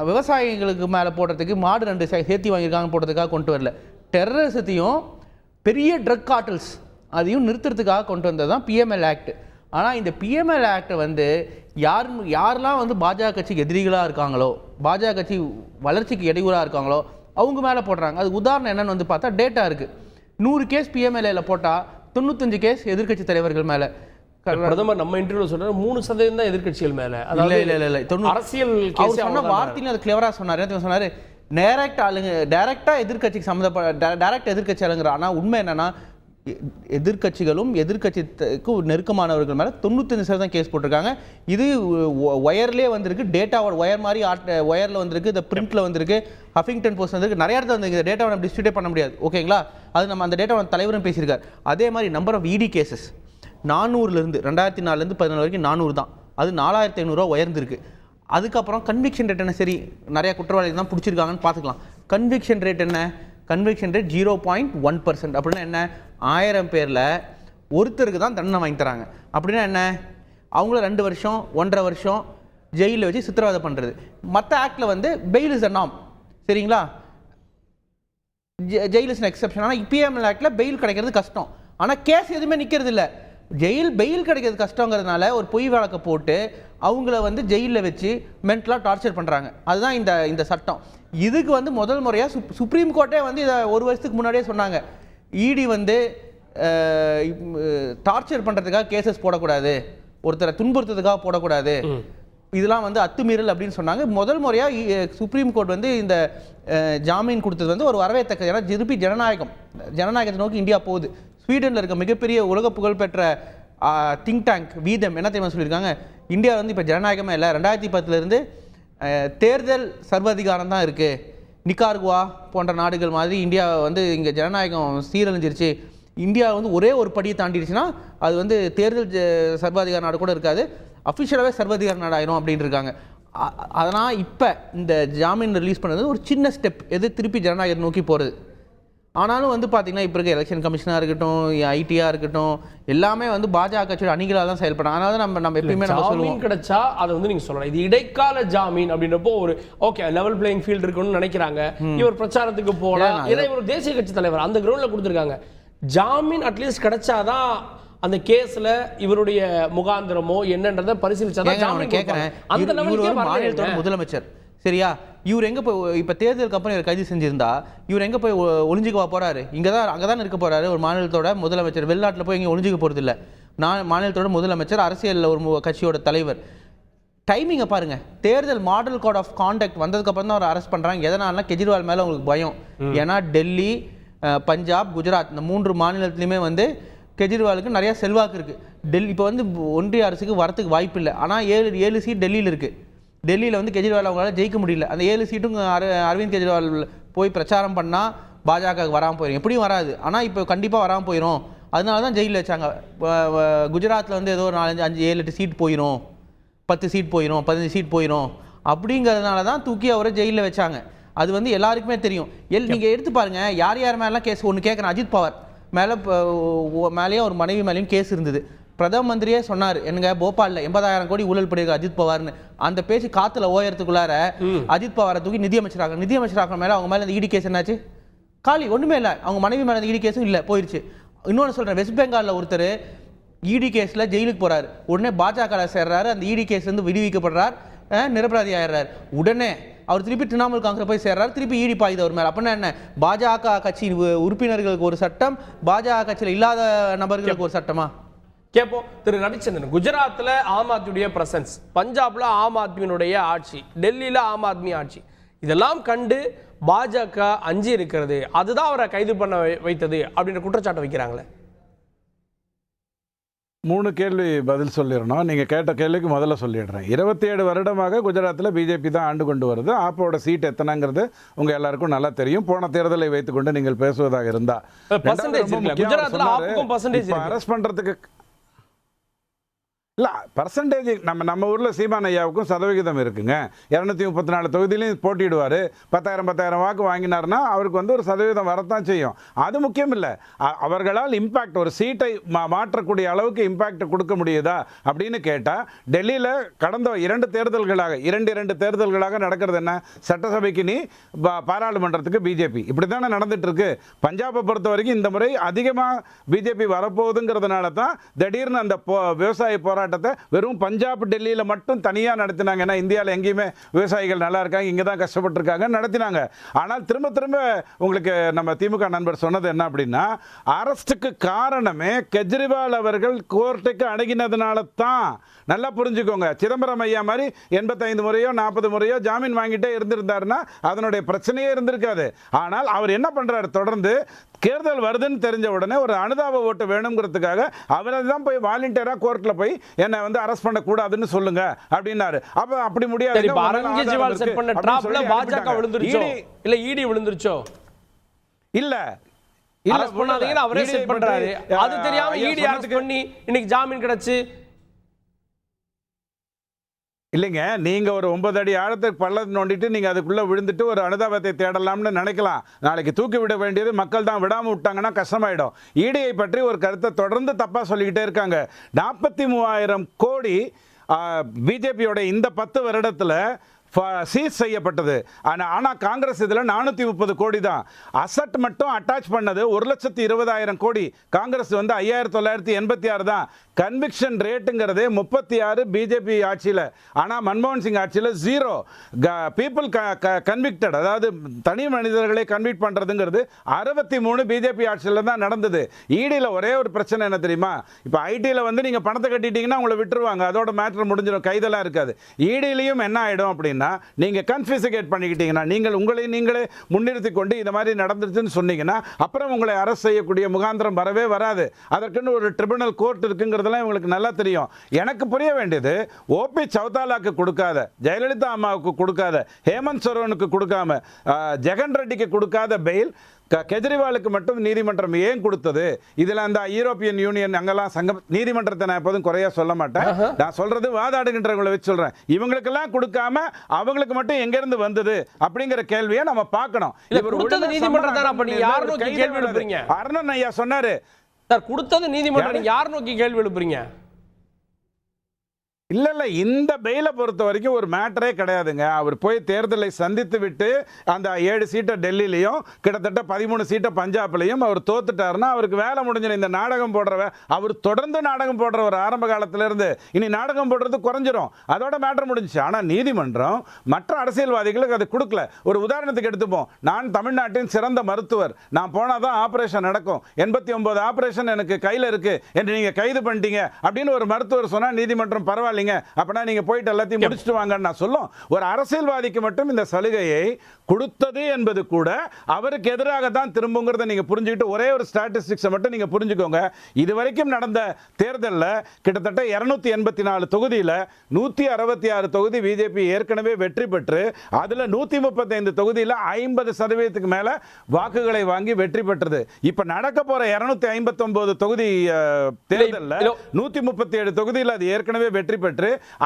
விவசாயிகளுக்கு மேலே போடுறதுக்கு மாடு 2 சேர்த்தி வாங்கியிருக்காங்க போடுறதுக்காக கொண்டு வரல. டெரரிசத்தையும் பெரிய ட்ரக் கார்ட்டல்ஸ் அதையும் நிறுத்துறதுக்காக கொண்டு வந்தது தான் பிஎம்எல் ஆக்ட். ஆனால் இந்த பிஎம்எல் ஆக்டை வந்து யாரெல்லாம் வந்து பாஜக கட்சிக்கு எதிரிகளாக இருக்காங்களோ, பாஜக கட்சி வளர்ச்சிக்கு இடையூறாக இருக்காங்களோ அவங்க மேலே போடுறாங்க. அது உதாரணம் என்னன்னு வந்து பார்த்தா டேட்டா இருக்குது. 100 கேஸ் PMLA போட்டால் 95 கேஸ் எதிர்க்கட்சி தலைவர்கள் மேலே. பிரதமர் நம்ம இன்டர்வியூல சொல்றாரு 3% தான் எதிர்க்கட்சிகள் மேல. இல்ல அரசியல் அவர் சொன்ன வார்த்தையில அது கிளவரா சொன்னாரு. என்ன சொன்னாரு, டைரக்டா எதிர்க்கட்சிக்கு டைரக்ட் எதிர்க்கட்சி ஆளுங்கிற. ஆனா உண்மை என்னன்னா எதிர்க்கட்சிகளும் எதிர்க்கட்சிக்கு நெருக்கமானவர்கள் மேலே 95% கேஸ் போட்டிருக்காங்க. இது ஒயர்லேயே வந்திருக்கு, டேட்டாவோட ஒயர் மாதிரி ஒயரில் வந்திருக்கு, இந்த பிரிண்ட்டில் வந்திருக்கு, ஹஃபிங்டன் போஸ்ட் வந்திருக்கு, நிறைய இடத்துல வந்து இந்த டேட்டாவை நம்ம டிஸ்ட்ரிபியூட் பண்ண முடியாது. ஓகேங்களா, அது நம்ம அந்த டேட்டாவை தலைவரும் பேசியிருக்காரு. அதே மாதிரி நம்பர் ஆஃப் இடி கேசஸ் 400லேருந்து 2004லேருந்து 2014 வரைக்கும் 400 தான். அது 4500 உயர்ந்திருக்கு. அதுக்கப்புறம் கன்விக்ஷன் ரேட் என்ன, சரி நிறைய குற்றவாளிகள் தான் பிடிச்சிருக்காங்கன்னு பார்த்துக்கலாம். கன்விக்ஷன் ரேட் என்ன, கன்விக்ஷன் ரேட் 0.1%. அப்படின்னா என்ன, 1000 பேரில் ஒருத்தருக்கு தான் தண்டனை வாங்கி தராங்க. அப்படின்னா என்ன, அவங்கள 2 வருஷம் 1.5 வருஷம் ஜெயிலில் வச்சு சித்திரவதை பண்ணுறது. மற்ற ஆக்டில் வந்து பெயில் இஸ் அ நார்ம், சரிங்களா, ஜெயில் இஸ் எக்ஸெப்ஷன். ஆனால் PML ஆக்டில் பெயில் கிடைக்கிறது கஷ்டம். ஆனால் கேஸ் எதுவுமே நிற்கிறது இல்லை. பெயில் கிடைக்கிறது கஷ்டங்கிறதுனால ஒரு பொய் வழக்கை போட்டு அவங்கள வந்து ஜெயிலில் வச்சு மென்டலாக டார்ச்சர் பண்ணுறாங்க. அதுதான் இந்த சட்டம். இதுக்கு வந்து முதல் முறையாக சுப்ரீம் கோர்ட்டே வந்து இதை 1 வருஷத்துக்கு முன்னாடியே சொன்னாங்க. இடி வந்து டார்ச்சர் பண்ணுறதுக்காக கேசஸ் போடக்கூடாது, ஒருத்தரை துன்புறுத்துறதுக்காக போடக்கூடாது, இதெல்லாம் வந்து அத்துமீறல் அப்படின்னு சொன்னாங்க. முதல் முறையாக சுப்ரீம் கோர்ட் வந்து இந்த ஜாமீன் கொடுத்தது வந்து ஒரு வரவேற்கத்தக்க. ஏன்னா திருப்பி ஜனநாயகத்தை நோக்கி இந்தியா போகுது. ஸ்வீடனில் இருக்க மிகப்பெரிய உலக புகழ்பெற்ற திங்க் டேங்க் வீதம் என்ன தெரியுமா சொல்லியிருக்காங்க, இந்தியா வந்து இப்போ ஜனநாயகமே இல்லை, 2010 தேர்தல் சர்வாதிகாரம் தான் இருக்குது. நிக்கார்குவா போன்ற நாடுகள் மாதிரி இந்தியா வந்து இங்கே ஜனநாயகம் சீரழிஞ்சிருச்சு, இந்தியா வந்து ஒரே ஒரு படியை தாண்டிடுச்சுன்னா அது வந்து தேர்தல் சர்வாதிகார நாடு கூட இருக்காது, அஃபிஷியலாகவே சர்வாதிகார நாடு ஆயிரும் அப்படின்னு இருக்காங்க. அதனால் இப்போ இந்த ஜாமீன் ரிலீஸ் பண்ணது ஒரு சின்ன ஸ்டெப், எது திருப்பி ஜனநாயகத்தை நோக்கி போகிறது. ஆனாலும் வந்து பார்த்தீங்கன்னா இப்போ இருக்க எலெக்ஷன் கமிஷனாக இருக்கட்டும், ஐடியாக இருக்கட்டும், எல்லாமே வந்து பாஜக கட்சியோட அணிகளாக தான் செயல்படுறாங்க. அதனால தான் நம்ம எப்பயுமே நம்ம சொல்லுவோம், கிடைச்சா அதை வந்து நீங்கள் சொல்லலாம் இது இடைக்கால ஜாமீன் அப்படின்றப்போ ஒரு ஓகே லெவல் பிளேயிங் ஃபீல்டு இருக்குன்னு நினைக்கிறாங்க. இவர் பிரச்சாரத்துக்கு போகலாம், இதை ஒரு தேசிய கட்சி தலைவர் அந்த கிரவுண்டில் கொடுத்துருக்காங்க. ஜாமீன் அட்லீஸ்ட் கிடைச்சாதான் அந்த கேஸ்ல இவருடைய முகாந்திரமோ என்னன்றதை பரிசீலிச்சாதான் கேட்குறேன். அந்த லெவலுக்கு மாநிலத்தோட முதலமைச்சர், சரியா, இவர் எங்கே போய் இப்போ தேர்தலுக்கு அப்புறம் இவர் கைது செஞ்சிருந்தா இவர் எங்கே போய் ஒளிஞ்சிக்கவா போகிறாரு? அங்கே தான் இருக்க போகிறாரு. ஒரு மாநிலத்தோட முதலமைச்சர் வெளிநாட்டில் போய் இங்கே ஒளிஞ்சிக்க போகிறது இல்லை. மாநிலத்தோட முதலமைச்சர், அரசியலில் ஒரு கட்சியோட தலைவர். டைமிங்கை பாருங்கள், தேர்தல் மாடல் கோட் ஆஃப் கான்டக்ட் வந்ததுக்கப்புறம் தான் அவர் அரெஸ்ட் பண்ணுறாங்க. எதனாலனா கெஜ்ரிவால் மேலே உங்களுக்கு பயம். ஏன்னா டெல்லி, பஞ்சாப், குஜராத் இந்த 3 மாநிலத்துலையுமே வந்து கெஜ்ரிவாலுக்கு நிறையா செல்வாக்கு இருக்குது. இப்போ வந்து ஒன்றிய அரசுக்கு வரத்துக்கு வாய்ப்பு இல்லை. ஆனால் 7 சீட் டெல்லியில் இருக்குது. டெல்லியில் வந்து கெஜ்ரிவால் அவங்களால ஜெயிக்க முடியல. அந்த 7 சீட்டும் அரவிந்த் கெஜ்ரிவால் போய் பிரச்சாரம் பண்ணால் பாஜகவுக்கு வராமல் போயிடும், எப்படியும் வராது. ஆனால் இப்போ கண்டிப்பாக வராமல் போயிடும். அதனால தான் ஜெயிலில் வச்சாங்க. குஜராத்தில் வந்து ஏதோ ஒரு 4, 5, 7, 8 சீட் போயிடும், 10 சீட் போயிடும், 15 சீட் போயிடும். அப்படிங்கிறதுனால தான் தூக்கி அவரை ஜெயிலில் வச்சாங்க. அது வந்து எல்லாருக்குமே தெரியும். நீங்கள் எடுத்து பாருங்கள், யார் மேலாம் கேஸ். ஒன்று கேட்குறேன், அஜித் பவார் மேலேயும் ஒரு மனைவி மேலேயும் கேஸ் இருந்தது. பிரதம மந்திரியே சொன்னார், என்னங்க போபாலில் 80,000 கோடி ஊழல் பண்ணியிருக்க அஜித் பவார்னு. அந்த பேச்சு காத்துல ஓயறதுக்குள்ளார அஜித் பவாரை தூக்கி நிதியமைச்சராக மேலே அவங்க மேலே அந்த இடி கேஸ் என்னாச்சு? காலி, ஒன்றுமே இல்லை. அவங்க மனைவி மேலே அந்த இடி கேஸும் இல்லை, போயிடுச்சு. இன்னொன்று சொல்கிறேன், வெஸ்ட் பெங்காலில் ஒருத்தர் இடி கேஸில் ஜெயிலுக்கு போகிறார். உடனே பாஜக சேர்றாரு, அந்த இடி கேஸ்லேருந்து விடுவிக்கப்படுறார், நிரபராதி ஆயிடுறார். உடனே அவர் திருப்பி திரிணாமுல் காங்கிரஸ் போய் சேர்றாரு, திருப்பி ஈடி பாயுது அவர் மேலே. அப்படின்னா என்ன, பாஜக கட்சி உறுப்பினர்களுக்கு ஒரு சட்டம், பாஜக கட்சியில் இல்லாத நபர்களுக்கு ஒரு சட்டமா? கேட்போம். திரு ரவிச்சந்திரன், குஜராத்தில் ஆம் ஆத்மியுடைய பிரசன்ஸ், பஞ்சாப்ல ஆம் ஆத்மியினுடைய ஆட்சி, டெல்லியில் ஆம் ஆத்மி ஆட்சி, இதெல்லாம் கண்டு பாஜக அஞ்சி இருக்கிறது, அதுதான் அவரை கைது பண்ண வைத்தது அப்படின்ற குற்றச்சாட்டை வைக்கிறாங்களே. 3 கேள்வி பதில் சொல்லிடணும். நீங்கள் கேட்ட கேள்விக்கு முதல்ல சொல்லிடுறேன். 27 வருடமாக குஜராத்தில் பிஜேபி தான் ஆண்டு கொண்டு வருது. ஆப்போட சீட் எத்தனைங்கிறது உங்கள் எல்லாருக்கும் நல்லா தெரியும். போன தேர்தலை வைத்துக்கொண்டு நீங்கள் பேசுவதாக இருந்தால் அரெஸ்ட் பண்ணுறதுக்கு இல்லை பர்சன்டேஜ் நம்ம ஊரில் சீமான் ஐயாவுக்கும் சதவிகிதம் இருக்குங்க. 234 தொகுதியிலையும் போட்டிடுவார். 10,000 வாக்கு வாங்கினார்னா அவருக்கு வந்து ஒரு சதவீதம் வரத்தான் செய்யும். அது முக்கியம் இல்லை. அவர்களால் இம்பேக்ட், ஒரு சீட்டை மாற்றக்கூடிய அளவுக்கு இம்பேக்ட் கொடுக்க முடியுதா அப்படின்னு கேட்டால், டெல்லியில் கடந்த 2 தேர்தல்களாக நடக்கிறது என்ன, சட்டசபைக்கு நீ பாராளுமன்றத்துக்கு பிஜேபி, இப்படி தானே நடந்துட்டு இருக்கு. பஞ்சாபை பொறுத்த வரைக்கும் இந்த முறை அதிகமாக பிஜேபி வரப்போகுதுங்கிறதுனால தான் திடீர்னு அந்த விவசாய போராட்டம் போராட்டத்தை வெறும் பஞ்சாப் டெல்லியில் மட்டும் தனியாக நடத்தினாங்க. ஏன்னா இந்தியாவில் எங்கேயுமே விவசாயிகள் நல்லா இருக்காங்க, இங்கே தான் கஷ்டப்பட்டுருக்காங்க, நடத்தினாங்க. ஆனால் திரும்ப திரும்ப உங்களுக்கு நம்ம திமுக நண்பர் சொன்னது என்ன அப்படின்னா, அரெஸ்ட்டுக்கு காரணமே கெஜ்ரிவால் அவர்கள் கோர்ட்டுக்கு அணுகினதுனால தான். நல்லா புரிஞ்சுக்கோங்க, சிதம்பரம் ஐயா மாதிரி 85 முறையோ 40 முறையோ ஜாமீன் வாங்கிட்டே இருந்திருந்தாருன்னா அதனுடைய பிரச்சனையே இருந்திருக்காது. ஆனால் அவர் என்ன பண்றாரு, தொடர்ந்து தேர்தல் வருதுன்னு தெரிஞ்ச உடனே ஒரு அனுதாப ஓட்டு வேணுங்கிறதுக்காக அவரை தான் போய் வாலண்டியரா கோர்ட்ல போய் என்னை வந்து அரெஸ்ட் பண்ண கூடாதுன்னு சொல்லுங்க அப்படின்னாரு. அப்ப அப்படி முடியாது. அரவிந்த் கெஜ்ரிவால் செட் பண்ண டிராப்ல பாஜக விழுந்துருச்சோ இல்ல இடி விழுந்துருச்சோ? இல்ல அரெஸ்ட் பண்ணாதீங்கன்னு அவரே செட் பண்றாரு. அது தெரியாம இடி அரெஸ்ட் பண்ணி இன்னைக்கு ஜாமீன் கிடைச்சு. இல்லைங்க, நீங்க ஒரு 9 அடி ஆழத்துக்கு பள்ளம் நோண்டிட்டு நீங்க அதுக்குள்ள விழுந்துட்டு ஒரு அனுதாபத்தை தேடலாம்னு நினைக்கலாம். நாளைக்கு தூக்கி விட வேண்டியது மக்கள் தான். விடாம விட்டாங்கன்னா கஷ்டமாயிடும். ஈடியை பற்றி ஒரு கருத்தை தொடர்ந்து தப்பா சொல்லிக்கிட்டே இருக்காங்க. 43,000 கோடி பிஜேபியோட இந்த 10 வருடத்துல சீஸ் செய்யப்பட்டது. ஆனால் காங்கிரஸ் இதில் 430 கோடி தான். அசட் மட்டும் அட்டாச் பண்ணது 1,20,000 கோடி. காங்கிரஸ் வந்து 5,986 தான். கன்விக்ஷன் ரேட்டுங்கிறதே 36 பிஜேபி ஆட்சியில். ஆனால் மன்மோகன் சிங் ஆட்சியில் 0. பீப்புள் கன்விக்டட், அதாவது தனி மனிதர்களை கன்விக்ட் பண்ணுறதுங்கிறது 63 பிஜேபி ஆட்சியில் தான் நடந்தது. ஈடியில் ஒரே ஒரு பிரச்சனை என்ன தெரியுமா, இப்போ ஐடியில் வந்து நீங்கள் பணத்தை கட்டிட்டீங்கன்னா உங்களை விட்டுருவாங்க, அதோட மேட்டர் முடிஞ்சிடும், கைதெல்லாம் இருக்காது. ஈடியிலையும் என்ன ஆகிடும் அப்படின்னா, நீங்கள் கன்ஃபிஸ்கேட் பண்ணிக்கிட்டீங்கன்னா, நீங்கள் உங்களை நீங்களே முன்னிறுத்தி கொண்டு இந்த மாதிரி நடந்துருச்சுன்னு சொன்னீங்கன்னா அப்புறம் உங்களை அரசு செய்யக்கூடிய முகாந்திரம் வரவே வராது. அதற்குன்னு ஒரு ட்ரிபுனல் கோர்ட் இருக்குங்கிறதெல்லாம் இவங்களுக்கு நல்லா தெரியும். எனக்கு புரிய வேண்டியது, ஓபி சௌதாலாக்கு கொடுக்காத, ஜெயலலிதா அம்மாவுக்கு கொடுக்காத, ஹேமந்த் சோரனுக்கு கொடுக்காம, ஜெகன் ரெட்டிக்கு கொடுக்காத பெயில் கெஜ்ரிவாலுக்கு மட்டும் நீதிமன்றம் ஏன் கொடுத்தது? இதில் அந்த யூரோப்பியன் யூனியன் அங்கெல்லாம் சங்கம், நீதிமன்றத்தை நான் எப்போதும் குறையா சொல்ல மாட்டேன், நான் சொல்றது வாதாடுகின்றவங்களை வச்சு சொல்றேன். இவங்களுக்கெல்லாம் கொடுக்காம அவங்களுக்கு மட்டும் எங்க இருந்து வந்தது அப்படிங்கிற கேள்வியை நம்ம பார்க்கணும். அருணன் ஐயா சொன்னாரு, சார் கொடுத்தது நீதிமன்றம், யார் நோக்கி கேள்வி எழுப்புறீங்க? இல்ல இந்த பெயில பொறுத்த வரைக்கும் ஒரு மேட்டரே கிடையாதுங்க. அவர் போய் தேர்தலை சந்தித்து விட்டு அந்த 7 சீட்டை டெல்லியிலையும் கிட்டத்தட்ட 13 சீட்டை பஞ்சாப்லையும் அவர் தோத்துட்டாருன்னா அவருக்கு வேலை முடிஞ்சிடும். இந்த நாடகம் போடுறவ அவர் தொடர்ந்து நாடகம் போடுறவர் ஆரம்ப காலத்துல இருந்து, இனி நாடகம் போடுறது குறைஞ்சிரும், அதோட மேட்டர் முடிஞ்சிச்சு. ஆனா நீதிமன்றம் மற்ற அரசியல்வாதிகளுக்கு அது கொடுக்கல. ஒரு உதாரணத்துக்கு எடுத்துப்போம், நான் தமிழ்நாட்டின் சிறந்த மருத்துவர், நான் போனாதான் ஆபரேஷன் நடக்கும், 89 ஆபரேஷன் எனக்கு கையில இருக்கு என்று நீங்க கைது பண்ணிட்டீங்க அப்படின்னு ஒரு மருத்துவர் சொன்னா நீதிமன்றம் பரவாயில்ல, அப்பனா நீங்க போயிட்டு எல்லாத்தையும் முடிச்சிட்டு வாங்கன்னு நான் சொல்லும். ஒரு அரசியல்வாதிக்கு மட்டும் இந்த சலுகையை கொடுத்தது என்பது கூட அவருக்கு எதிராக தான் திரும்புங்கிறத நீங்க புரிஞ்சுக்கிட்டு ஒரே ஒரு ஸ்டாட்டிஸ்டிக்ஸை மட்டும் நீங்க புரிஞ்சுக்கோங்க. இதுவரைக்கும் நடந்த தேர்தலில் கிட்டத்தட்ட 284 தொகுதியில் 166 தொகுதி பிஜேபி ஏற்கனவே வெற்றி பெற்று அதுல 135 தொகுதியில் 50% மேல வாக்குகளை வாங்கி வெற்றி பெற்றது. இப்ப நடக்க போற 259 தொகுதி தேர்தலில் 137 தொகுதியில் அது ஏற்கனவே வெற்றி பெற்று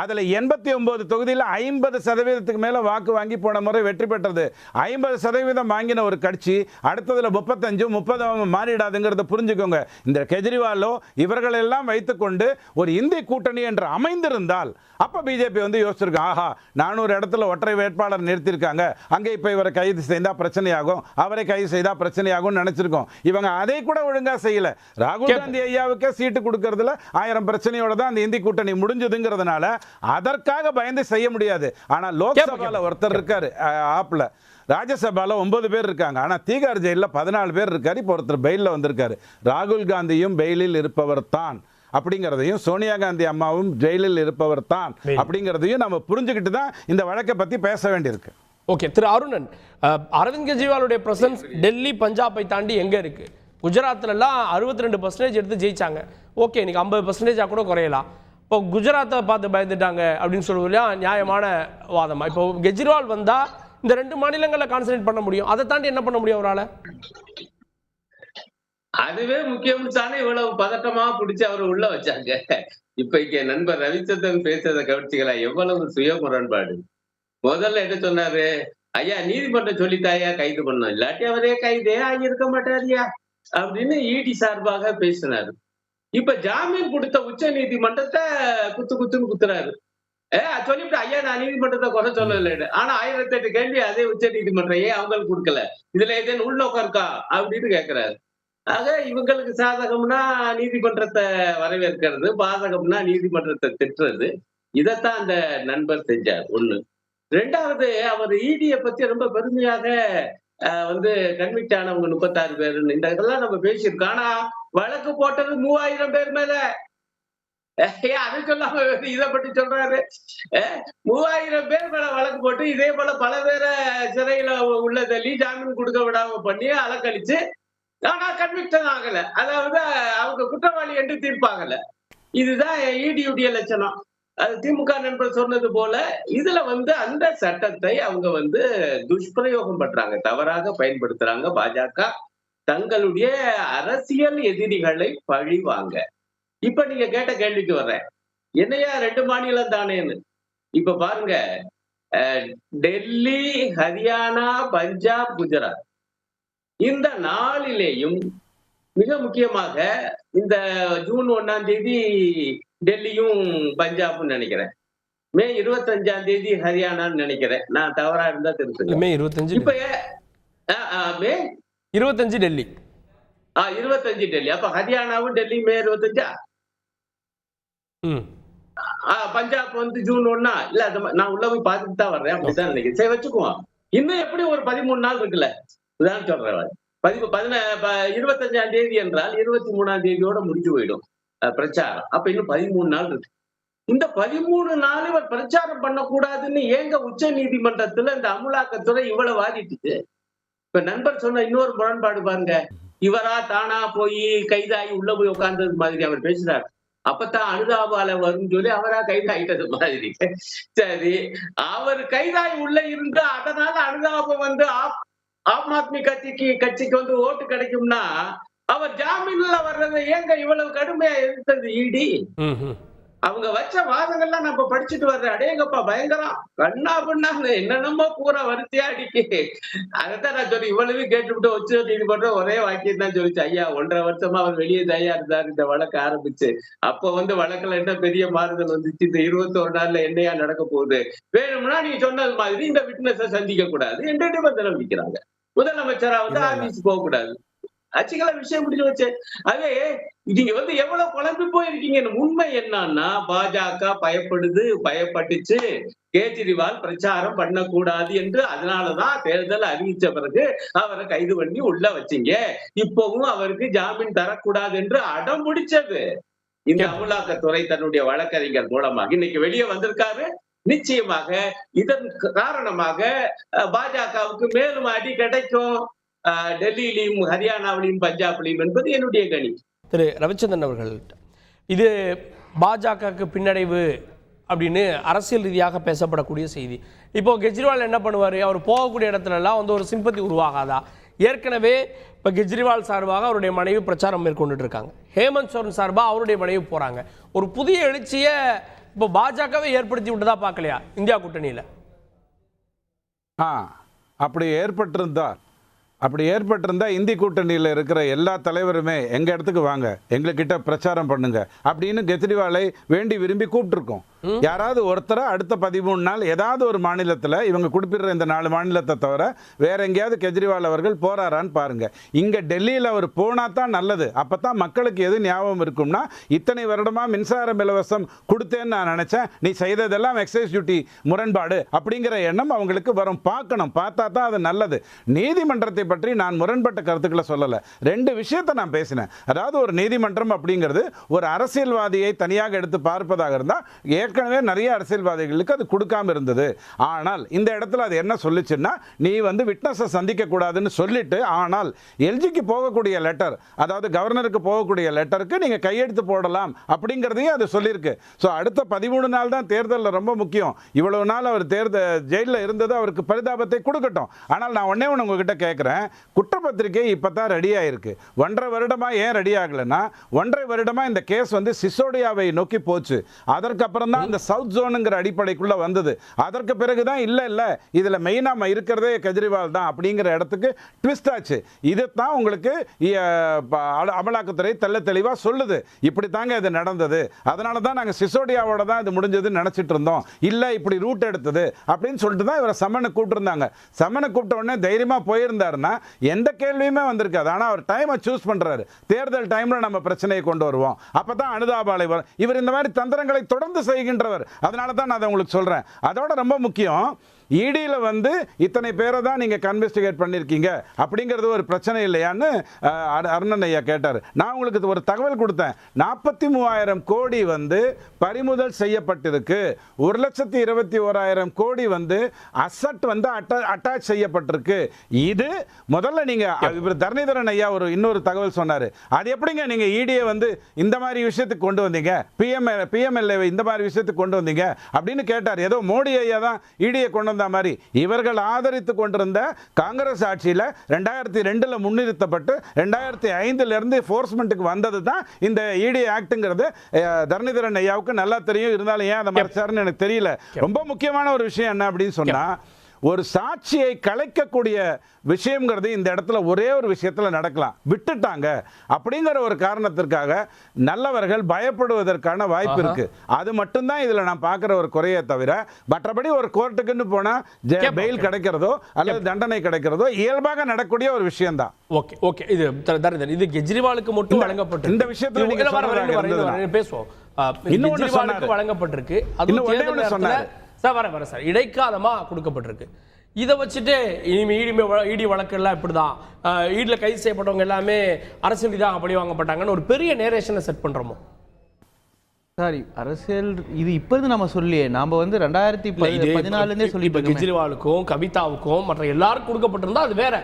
அதுல 89 தொகுதியில் 50% மேல வாக்கு வாங்கி போன முறை வெற்றி பெற்றது. 50% வாங்கின ஒரு கட்சி அடுத்ததுல 35 30 மாறிடாதுங்கிறத புரிஞ்சுக்கோங்க. இந்த கெஜ்ரிவாலோ இவர்கள் எல்லாம் வைத்துக்கொண்டு ஒரு இந்திய கூட்டணி என்று அமைந்திருந்தால் அப்ப பிஜேபி வந்து யோசிச்சிருக்காங்க, ஆஹா 400 இடத்துல ஒற்றை வேட்பாளர் நிறுத்திருக்காங்க, அங்கே இப்ப இவரை கைது செய்தா பிரச்சனையாகும், அவரை கைது செய்தா பிரச்சனையாகும் நினைச்சிருக்கோம். இவங்க அதை கூட ஒழுங்கா செய்யல. ராகுல் காந்தி ஐயாவுக்கு சீட்டு கொடுக்கறதுல 1000 பிரச்சனையோட தான் அந்த இந்திய கூட்டணி முடிஞ்சதுங்கிறதுனால அதற்காக பயந்து செய்ய முடியாது. ஆனா லோக்சபால ஒருத்தர் இருக்காரு ஆப்ல, ராஜ்யசபால 9 பேர் இருக்காங்க, ஆனா தீகார் ஜெயில 14 பேர் இருக்காரு. இப்போ ஒருத்தர் பெயில்ல வந்திருக்காரு. ராகுல் காந்தியும் பெயிலில் இருப்பவர் தான் அப்படிங்கிறதையும் சோனியா காந்தி அம்மாவும் ஜெயிலில் இருப்பவர் தான் அப்படிங்கிறதையும் நம்ம புரிஞ்சுக்கிட்டு தான் இந்த வழக்கை பத்தி பேச வேண்டியிருக்கு. ஓகே, திரு அருணன், அரவிந்த் கெஜ்ரிவாலுடைய பிரசன்ஸ் டெல்லி பஞ்சாபை தாண்டி எங்க இருக்கு? குஜராத்லாம் 62% எடுத்து ஜெயிச்சாங்க. ஓகே, இன்னைக்கு 50% கூட குறையலாம். இப்போ குஜராத்தை பார்த்து பயந்துட்டாங்க அப்படின்னு சொல்லுவோம், நியாயமான வாதமா? இப்போ கெஜ்ரிவால் வந்தா இந்த 2 மாநிலங்களை கான்சன்ட்ரேட் பண்ண முடியும், அதை தாண்டி என்ன பண்ண முடியும் அவரால்? அதுவே முக்கியம் தானே இவ்வளவு பதட்டமா பிடிச்சி அவர் உள்ள வச்சாங்க. இப்ப இங்க நண்பர் ரவிச்சந்திரன் பேசுறத கவனிச்சிங்களா? எவ்வளவு சுய முரண்பாடு. முதல்ல என்ன சொன்னாரு, ஐயா நீதிமன்றம் சொல்லித்தாயா கைது பண்ணோம், இல்லாட்டி அவரே கைதே ஆகியிருக்க மாட்டாரியா அப்படின்னு இடி சார்பாக பேசினாரு. இப்ப ஜாமீன் கொடுத்த உச்ச நீதிமன்றத்தை குத்துன்னு குத்துறாரு. சொல்லிவிட்டு ஐயா நான் நீதிமன்றத்தை குறை சொல்லல, ஆனா 1008 கேள்வி அதே உச்ச நீதிமன்றம் ஏன் அவங்களுக்கு கொடுக்கல, இதுல ஏதேனும் உள்நோக்கம் இருக்கா அப்படின்னு கேட்கிறாரு. ஆக இவங்களுக்கு சாதகம்னா நீதிமன்றத்தை வரவேற்கிறது, பாதகம்னா நீதிமன்றத்தை திட்டுறது. இதைத்தான் அந்த நண்பர் செஞ்சார். ஒண்ணு. 2வது அவர் இடியை பத்தி ரொம்ப பெருமையாக வந்து கன்விக்ட் ஆனவங்க 36 பேருன்னு இந்த இதெல்லாம் நம்ம பேசியிருக்கோம். ஆனா வழக்கு போட்டது 3000 பேர் மேல. அது சொல்லாம இதை பற்றி சொல்றாரு. 3000 பேர் மேல வழக்கு போட்டு இதே போல பல பேரை சிறையில உள்ள தள்ளி ஜாமீன் கொடுக்க விடாம பண்ணி அலக்கழிச்சு, ஆனா கன்விக்ஷன் ஆகல. அதாவது அவங்க குற்றவாளி என்று தீர்ப்பாகல. இதுதான் இடியுடைய லட்சணம். அது திமுக நண்பர் சொன்னது போல இதுல வந்து அந்த சட்டத்தை அவங்க வந்து துஷ்பிரயோகம் பண்றாங்க, தவறாக பயன்படுத்துறாங்க. பாஜக தங்களுடைய அரசியல் எதிரிகளை பழிவாங்க. இப்ப நீங்க கேட்ட கேள்விக்கு வர்றேன், என்னையா 2 மாநிலம் தானேன்னு. இப்ப பாருங்க, டெல்லி, ஹரியானா, பஞ்சாப், குஜராத் இந்த 4லேயும் மிக முக்கியமாக இந்த ஜூன் 1ஆம் தேதி டெல்லியும் பஞ்சாப்னு நினைக்கிறேன், மே 25ஆம் தேதி ஹரியானான்னு நினைக்கிறேன், நான் தவறா இருந்தா தெரிஞ்சுங்க. மே 25 இப்ப மே 25 டெல்லி. 25 டெல்லி. அப்ப ஹரியானாவும் டெல்லி மே 25ஆ? பஞ்சாப் வந்து ஜூன் 1ஆ? இல்ல நான் உள்ள போய் பார்த்துட்டு தான் வர்றேன், அப்படிதான் நினைக்கிறேன். சரி வச்சுக்குவோம். இன்னும் எப்படி ஒரு 13 நாள் இருக்குல்ல, உதாரணம் சொல்றேன். 25ஆம் தேதி என்றால் 23ஆம் தேதியோட முடிஞ்சு போயிடும் பிரச்சாரம். அப்ப இன்னும் 13 நாள் இருக்கு. இந்த 13 நாள் இவர் பிரச்சாரம் பண்ணக்கூடாதுன்னு ஏங்க உச்ச நீதிமன்றத்துல இந்த அமலாக்கத்துறை இவ்வளவு வாதிட்டுச்சு? இப்ப நண்பர் சொன்ன இன்னொரு முரண்பாடு பாருங்க, இவரா தானா போய் கைதாகி உள்ள போய் உட்கார்ந்தது மாதிரி அவர் பேசுறாரு. அப்பதான் அனுதாபால வரும்னு சொல்லி அவரா கைதாயிட்டது மாதிரி. சரி, அவர் கைதாகி உள்ள இருந்து அதனால அனுதாபம் வந்து ஆம் ஆத்மி கட்சிக்கு வந்து ஓட்டு கிடைக்கும்னா அவர் ஜாமீன்ல வர்றதை ஏங்க இவ்வளவு கடுமையா எதிர்த்தது இடி? அவங்க வச்ச வாதங்கள்லாம் நம்ம படிச்சுட்டு வர்றேன். அடேங்கப்பா பயங்கரம், கண்ணா பண்ணாங்க, என்னென்னமோ பூரா வரிசையா அடிக்கு. அதைத்தான் நான் சொல்லி இவ்வளவு கேட்டுவிட்டு உச்ச நீதிமன்றம் ஒரே வாக்கியம் தான் சொல்லிச்சு, ஐயா 1.5 வருஷமா அவர் வெளியே தயா இருந்தார் இந்த வழக்கு ஆரம்பிச்சு. அப்ப வந்து வழக்குல என்ன பெரிய மாறுதல் வந்துச்சு, இந்த 21 நாள்ல என்னையா நடக்க போகுது, வேணும்னா நீ சொன்னது மாதிரி இந்த விட்னஸை சந்திக்க கூடாது என்று நிபந்தனை விதிக்கிறாங்க. முதலமைச்சரா வந்து ஆபீஸ் போக கூடாது. அச்சுக்கல விஷயம் முடிஞ்சு வச்சு. அதே நீங்க வந்து எவ்வளவு குழம்பி போயிருக்கீங்க. உண்மை என்னன்னா பாஜக பயப்பட்டுச்சு கேஜ்ரிவால் பிரச்சாரம் பண்ணக்கூடாது என்று. அதனாலதான் தேர்தல் அறிவிச்ச பிறகு அவரை கைது பண்ணி உள்ள வச்சீங்க. இப்பவும் அவருக்கு ஜாமீன் தரக்கூடாது என்று அடம் முடிச்சது இந்த அமலாக்கத்துறை தன்னுடைய வழக்கறிஞர் மூலமாக. இன்னைக்கு வெளியே வந்திருக்காரு. நிச்சயமாக இதன் காரணமாக பாஜகவுக்கு மேலும் அடி கிடைக்கும் டெல்லியிலையும் ஹரியானாவிலையும் பஞ்சாப்லையும் என்பது என்னுடைய கணிப்பு. திரு ரவிச்சந்திரன் அவர்கள், இது பாஜகவுக்கு பின்னடைவு அப்படின்னு அரசியல் ரீதியாக பேசப்படக்கூடிய செய்தி. இப்போ கெஜ்ரிவால் என்ன பண்ணுவார், அவர் போகக்கூடிய இடத்துலலாம் வந்து ஒரு சிம்பத்தி உருவாகாதா? ஏற்கனவே இப்போ கெஜ்ரிவால் சார்பாக அவருடைய மனைவி பிரச்சாரம் மேற்கொண்டுட்டு இருக்காங்க, ஹேமந்த் சோரன் சார்பாக அவருடைய மனைவி போகிறாங்க. ஒரு புதிய எழுச்சியை இப்போ பாஜகவே ஏற்படுத்தி விட்டதா பார்க்கலையா இந்தியா கூட்டணியில்? அப்படி ஏற்பட்டிருந்தா இந்தி கூட்டணியில் இருக்கிற எல்லா தலைவருமே எங்கள் இடத்துக்கு வாங்க, எங்ககிட்ட பிரச்சாரம் பண்ணுங்க அப்படின்னு கெஜ்ரிவாலை வேண்டி விரும்பி கூப்பிட்டுருக்கோம். யாராவது ஒருத்தரை அடுத்த 13 நாள் ஏதாவது ஒரு மாநிலத்தில், இவங்க குறிப்பிடுற இந்த 4 மாநிலத்தை தவிர வேற எங்கேயாவது கெஜ்ரிவால் அவர்கள் போறாரான்னு பாருங்க. இங்கே டெல்லியில் அவர் போனா தான் நல்லது. அப்போ தான் மக்களுக்கு எது ஞாபகம் இருக்கும்னா, இத்தனை வருடமாக மின்சாரம் இலவசம் கொடுத்தேன்னு நான் நினச்சேன், நீ செய்ததெல்லாம் எக்ஸைஸ் டியூட்டி முரண்பாடு அப்படிங்கிற எண்ணம் அவங்களுக்கு வரும். பார்க்கணும், பார்த்தா தான் அது நல்லது. நீதிமன்றத்தை பற்றி நான் முரண்பட்ட கருத்துக்களை சொல்லலை. 2 விஷயத்தை நான் பேசினேன். அதாவது ஒரு நீதிமன்றம் அப்படிங்கிறது ஒரு அரசியல்வாதியை தனியாக எடுத்து பார்ப்பதாக இருந்தால் ஏற்கனவே நிறைய அரசியல்வாதிகளுக்கு அது கொடுக்காம இருந்தது. ஆனால் இந்த இடத்துல அது என்ன சொல்லிச்சுன்னா, நீ வந்து விட்னஸை சந்திக்க கூடாதுன்னு சொல்லிட்டு, ஆனால் எல்ஜிக்கு போகக்கூடிய லெட்டர், அதாவது கவர்னருக்கு போகக்கூடிய லெட்டருக்கு நீங்கள் கையெழுத்து போடலாம் அப்படிங்கிறதையும் அது சொல்லியிருக்கு. ஸோ அடுத்த 13 நாள் தான் தேர்தலில் ரொம்ப முக்கியம். இவ்வளவு நாள் அவர் ஜெயிலில் இருந்தது அவருக்கு பரிதாபத்தை கொடுக்கட்டும். ஆனால் நான் ஒன்னே ஒன்று உங்ககிட்ட கேட்குறேன், குற்றப்பத்திரிகை இப்போ தான் ரெடி ஆயிருக்கு. 1.5 வருடமாக ஏன் ரெடி ஆகலைன்னா, 1.5 வருடமாக இந்த கேஸ் வந்து சிசோடியாவை நோக்கி போச்சு. அதற்கப்புறம் தான் இந்த சவுத் ஜோனுங்கிற அடிப்படைக்குள்ள வந்தது. அதற்கு பிறகுதான் இல்ல இதுல மெயினா இருக்கிறதே கெஜ்ரிவால் தான் அப்படிங்கிற இடத்துக்கு ட்விஸ்ட் ஆச்சு. இதுதான் உங்களுக்கு அமலாக்கத்துறை தெள்ள தெளிவா சொல்லுது. இப்படி தாங்க இது நடந்தது, அதனால தான் நாங்க சிசோடியாவோட தான் இது முடிஞ்சதுன்னு நினைச்சிட்டு இருந்தோம், இல்ல இப்படி ரூட் எடுத்தது அப்படின்னு சொல்லிட்டு தான் இவரை சம்மனை கூப்பிட்டுருந்தாங்க. சம்மனை கூப்பிட்ட உடனே தைரியமா போயிருந்தாருன்னா எந்த கேள்வியுமே வந்திருக்காது. ஆனா அவர் டைமை சூஸ் பண்றாரு. தேர்தல் டைம்ல நம்ம பிரச்சனையை கொண்டு வருவோம், அப்பதான் அனுதாபாலை வரும். இவர் இந்த மாதிரி தந்திரங்களை தொடர்ந்து செய்கின்றவர். அதனால தான் நான் அதை உங்களுக்கு சொல்றேன். அதோட ரொம்ப முக்கியம், இடியில் வந்து இத்தனை பேரை தான் நீங்கள் கன்வெஸ்டிகேட் பண்ணியிருக்கீங்க அப்படிங்கிறது ஒரு பிரச்சனை இல்லையான்னு அருணன் ஐயா கேட்டார். நான் உங்களுக்கு ஒரு தகவல் கொடுத்தேன். 43,000 கோடி வந்து பறிமுதல் செய்யப்பட்டிருக்கு. 1,21,000 கோடி வந்து அசட் வந்து அட்டாச் செய்யப்பட்டிருக்கு. இது முதல்ல நீங்கள் இவர் தரணிதரன் ஐயா ஒரு இன்னொரு தகவல் சொன்னார். அது எப்படிங்க நீங்கள் இடியை வந்து இந்த மாதிரி விஷயத்துக்கு கொண்டு வந்தீங்க, பிஎம்எல்ஏ இந்த மாதிரி விஷயத்துக்கு கொண்டு வந்தீங்க அப்படின்னு கேட்டார். ஏதோ மோடி ஐயா தான் இடியை கொண்டு மாதிரி இவர்கள் ஆதரித்து கொண்டிருந்த காங்கிரஸ் ஆட்சியில் 2002 முன்னிறுத்தப்பட்டு 2005 இருந்து என்ஃபோர்ஸ்மெண்ட்டுக்கு வந்தது தான் இந்த இடி ஆக்ட்ங்கிறது தரணிதரன் ஐயாவுக்கு நல்லா தெரியும். இருந்தாலும் ஏன் அதை மறைச்சாருன்னு எனக்கு தெரியல. ரொம்ப முக்கியமான ஒரு விஷயம் என்ன அப்படின்னு சொன்னா, ஒரு சாட்சியை கலைக்கக்கூடிய விஷயம்ங்கிறது இந்த இடத்துல ஒரே ஒரு விஷயத்துல நடக்கலாம், விட்டுட்டாங்க அப்படிங்கிற ஒரு காரணத்திற்காக நல்லவர்கள் பயப்படுவதற்கான வாய்ப்பு இருக்கு. அது மட்டும்தான் இதுல நான் பார்க்கிற ஒரு குறையே தவிர, மற்றபடி ஒரு கோர்ட்டுக்குன்னு போனா பெயில் கிடைக்கிறதோ அல்லது தண்டனை கிடைக்கிறதோ இயல்பாக நடக்கக்கூடிய ஒரு விஷயம் தான். ஓகே ஓகே, இது இது கெஜ்ரிவாலுக்கு மட்டும் வழங்கப்பட்டு இந்த விஷயத்துல பேசுவோம். கெஜ்ரிவாலுக்கு வழங்கப்பட்டிருக்கு. அது சார் இடைக்காலமா கொடுக்கப்பட்டிருக்கு. இதை வச்சுட்டு இடி வழக்கெல்லாம் இப்படிதான், ஈடில் கைது செய்யப்பட்டவங்க எல்லாமே அரசியல் ரீதியாக பழி வாங்கப்பட்டாங்கன்னு ஒரு பெரிய நேரேஷனை செட் பண்றோமோ? சாரி, அரசியல் இது இப்போது நம்ம சொல்லியே, நாம வந்து 2014 சொல்லி இப்போ கெஜ்ரிவாலுக்கும் கவிதாவுக்கும் மற்ற எல்லாருக்கும் கொடுக்கப்பட்டிருந்தா அது வேற.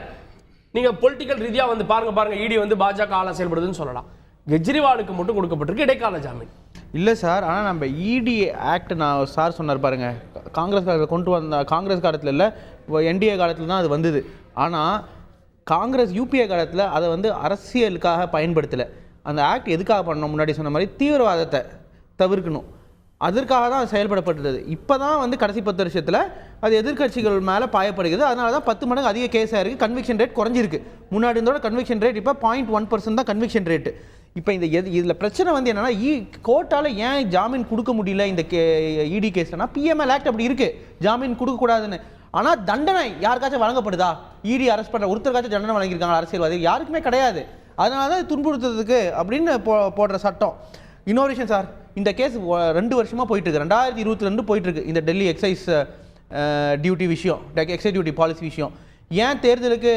நீங்க பொலிட்டிக்கல் ரீதியா வந்து பாருங்க இடி வந்து பாஜக ஆள செயல்படுதுன்னு சொல்லலாம். கெஜ்ரிவாலுக்கு மட்டும் கொடுக்கப்பட்டிருக்கு இடைக்கால ஜாமீன். இல்லை சார், ஆனால் நம்ம இடி ஆக்ட் நான் சார் சொன்னார் பாருங்க, காங்கிரஸ் காலத்தில் கொண்டு வந்த, காங்கிரஸ் காலத்தில் இல்லை என்டிஏ காலத்தில் தான் அது வந்தது. ஆனால் காங்கிரஸ் யூபிஏ காலத்தில் அதை வந்து அரசியலுக்காக பயன்படுத்தலை. அந்த ஆக்ட் எதுக்காக பண்ணணும், முன்னாடி சொன்ன மாதிரி தீவிரவாதத்தை தவிர்க்கணும், அதற்காக தான் அது செயல்படப்பட்டது. இப்போ தான் வந்து கடைசி 10 வருஷத்தில் அது எதிர்கட்சிகள் மேலே பாயப்படுகிறது. அதனால தான் 10 மடங்கு அதிக கேஸாக இருக்குது. கன்விக்ஷன் ரேட் குறைஞ்சிருக்கு. முன்னாடி இருந்தோட கன்விக்ஷன் ரேட் இப்போ 0.1% தான் கன்விக்ஷன் ரேட்டு. இப்போ இந்த இதில் பிரச்சனை வந்து என்னென்னா, கோர்ட்டால் ஏன் ஜாமீன் கொடுக்க முடியல இந்த இடி கேஸ்னா, பிஎம்எல் ஆக்ட் அப்படி இருக்குது, ஜாமீன் கொடுக்கக்கூடாதுன்னு. ஆனால் தண்டனை யாருக்காச்சும் வழங்கப்படுதா? இடி அரெஸ்ட் பண்ணுற ஒருத்தருக்காச்சும் தண்டனை வழங்கியிருக்காங்க அரசியல்வாதி? யாருக்குமே கிடையாது. அதனால தான் துன்புறுத்துறதுக்கு அப்படின்னு போடுற சட்டம். இன்னொரு விஷயம் சார், இந்த கேஸ் 2 வருஷமாக போயிட்டுருக்கு, 2022 போயிட்டுருக்கு. இந்த டெல்லி எக்ஸைஸ் டியூட்டி விஷயம், எக்ஸைஸ் டியூட்டி பாலிசி விஷயம். ஏன் தேர்தலுக்கு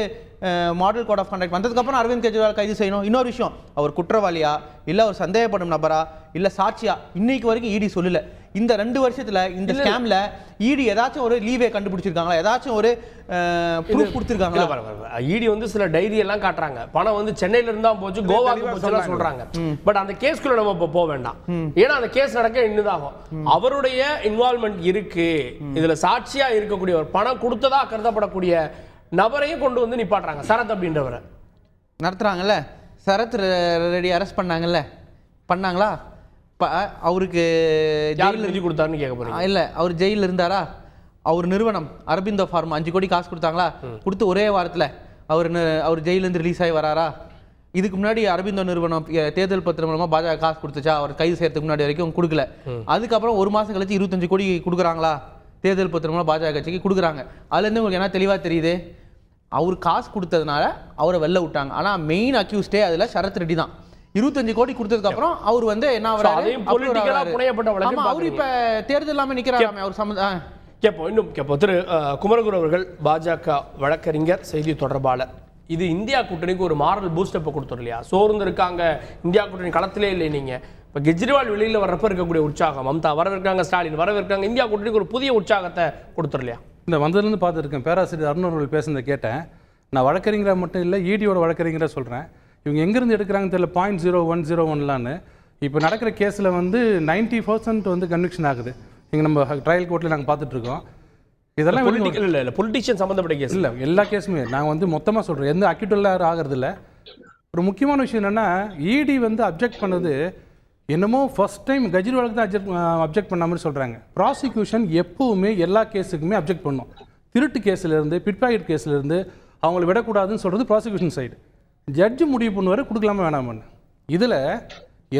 மாடல் கோட் ஆஃப் கண்டக்ட் வந்ததுக்கப்புறம் அரவிந்த் கெஜ்ரிவால் கைது செய்யணும்? இன்னொரு விஷயம், அவர் குற்றவாளியா இல்லை அவர் சந்தேகப்படும் நபரா இல்லை சாட்சியா, இன்னைக்கு வரைக்கும் இடி சொல்லல. இந்த 2 வருஷத்துல இந்த ஸ்கேம்ல இடி ஏதாச்சும் ஒரு லீவே கண்டுபிடிச்சிருக்காங்களா? ஏதாச்சும் ஒரு ப்ரூஃப் கொடுத்திருக்காங்களா? இடி வந்து சில டைரி எல்லாம் காட்டுறாங்க, பணம் வந்து சென்னையில இருந்தா போச்சு, கோவாக்கு போச்சுலாம் சொல்றாங்க. பட் அந்த கேஸ்க்குள்ள நம்ம இப்போ போக வேண்டாம், ஏன்னா அந்த கேஸ் நடக்க இன்னுதாகும். அவருடைய இன்வால்மெண்ட் இருக்கு இதுல. சாட்சியா இருக்கக்கூடிய ஒரு பணம் கொடுத்ததா கருதப்படக்கூடிய நபரையும் கொண்டு வந்து நிப்பாட்டுறாங்க. சரத் அப்படின்றவரை நடத்துறாங்கல்ல, சரத் ரெடி அரெஸ்ட் பண்ணாங்களா? அவருக்கு ஜெயிலில் எழுதி கொடுத்தாருன்னு கேட்க போறீங்க? இல்லை, அவர் ஜெயிலில் இருந்தாரா? அவர் நிறுவனம் அரபிந்தோ ஃபார்மா 5 கோடி காசு கொடுத்தாங்களா? கொடுத்து ஒரே வாரத்தில் அவர் ஜெயிலேருந்து ரிலீஸ் ஆகி வராரா? இதுக்கு முன்னாடி அரபிந்தோ நிறுவனம் தேர்தல் பத்திரம் மூலமாக பாஜக காசு கொடுத்துச்சா? அவர் கைது செய்யறதுக்கு முன்னாடி வரைக்கும் கொடுக்கல. அதுக்கப்புறம் 1 மாதம் கழிச்சு 25 கோடி கொடுக்குறாங்களா? தேர்தல் பத்திரம் மூலம் பாஜக கட்சிக்கு கொடுக்குறாங்க. அதுலேருந்து உங்களுக்கு என்ன தெளிவாக தெரியுது? அவர் காசு கொடுத்ததுனால அவரை வெளில விட்டாங்க. ஆனால் மெயின் அக்யூஸ்டே அதில் சரத் ரெட்டி தான். 25 கோடி கொடுத்ததுக்கு அப்புறம் அவர் வந்து என்ன அவர் இப்ப தேர்தல் இல்லாம நிக்கிறாராமே. அவர் கேட்போம். திரு குமரகுரு அவர்கள், பாஜக வழக்கறிஞர், செய்தி தொடர்பாளர், இது இந்தியா கூட்டணிக்கு ஒரு மாரல் பூஸ்டப்பை கொடுத்துரும் இல்லையா? சோர்ந்து இருக்காங்க, இந்தியா கூட்டணி களத்திலே இல்லை. நீங்க இப்போ கெஜ்ரிவால் வெளியில் வர்றப்ப இருக்கக்கூடிய உற்சாகம், மம்தா வரவிருக்காங்க, ஸ்டாலின் வரவிருக்காங்க, இந்தியா கூட்டணிக்கு ஒரு புதிய உற்சாகத்தை கொடுத்துரும் இல்லையா? இந்த வந்ததுலேருந்து பார்த்துருக்கேன். பேராசிரியர் அருண் அவர்கள் பேசுனதை கேட்டேன். நான் வழக்கறிஞராக மட்டும் இல்லை, இடியோட வழக்கறிஞராக சொல்கிறேன். இவங்க எங்கேருந்து எடுக்கிறாங்கன்னு தெரியல, 0.0101லான்னு. இப்போ நடக்கிற கேஸில் வந்து 90% வந்து கன்விக்ஷன் ஆகுது. இங்கே நம்ம ட்ரையல் கோர்ட்டில் நாங்கள் பார்த்துட்ருக்கோம். இதெல்லாம் இல்லை பொலிட்டிஷியன் சம்மந்தப்பட்ட கேஸ் இல்லை, எல்லா கேஸுமே நாங்கள் வந்து மொத்தமாக சொல்கிறோம். எந்த அக்யூட்டெல்லாம் ஆகிறது இல்லை. ஒரு முக்கியமான விஷயம் என்னென்னா, இடி வந்து அப்ஜெக்ட் பண்ணது என்னமோ ஃபர்ஸ்ட் டைம் கெஜ்ரிவாலுக்கு தான் அப்ஜெக்ட் பண்ண மாதிரி சொல்கிறாங்க. ப்ராசிக்யூஷன் எப்போவுமே எல்லா கேஸுக்குமே அப்ஜெக்ட் பண்ணும். திருட்டு கேஸ்லேருந்து பிட்பாக்கெட் கேஸ்லேருந்து அவங்கள விடக்கூடாதுன்னு சொல்கிறது ப்ராசிக்யூஷன் சைடு. ஜட்ஜு முடிவு பண்ணுவார் கொடுக்கலாமா வேணாமான்னு. இதில்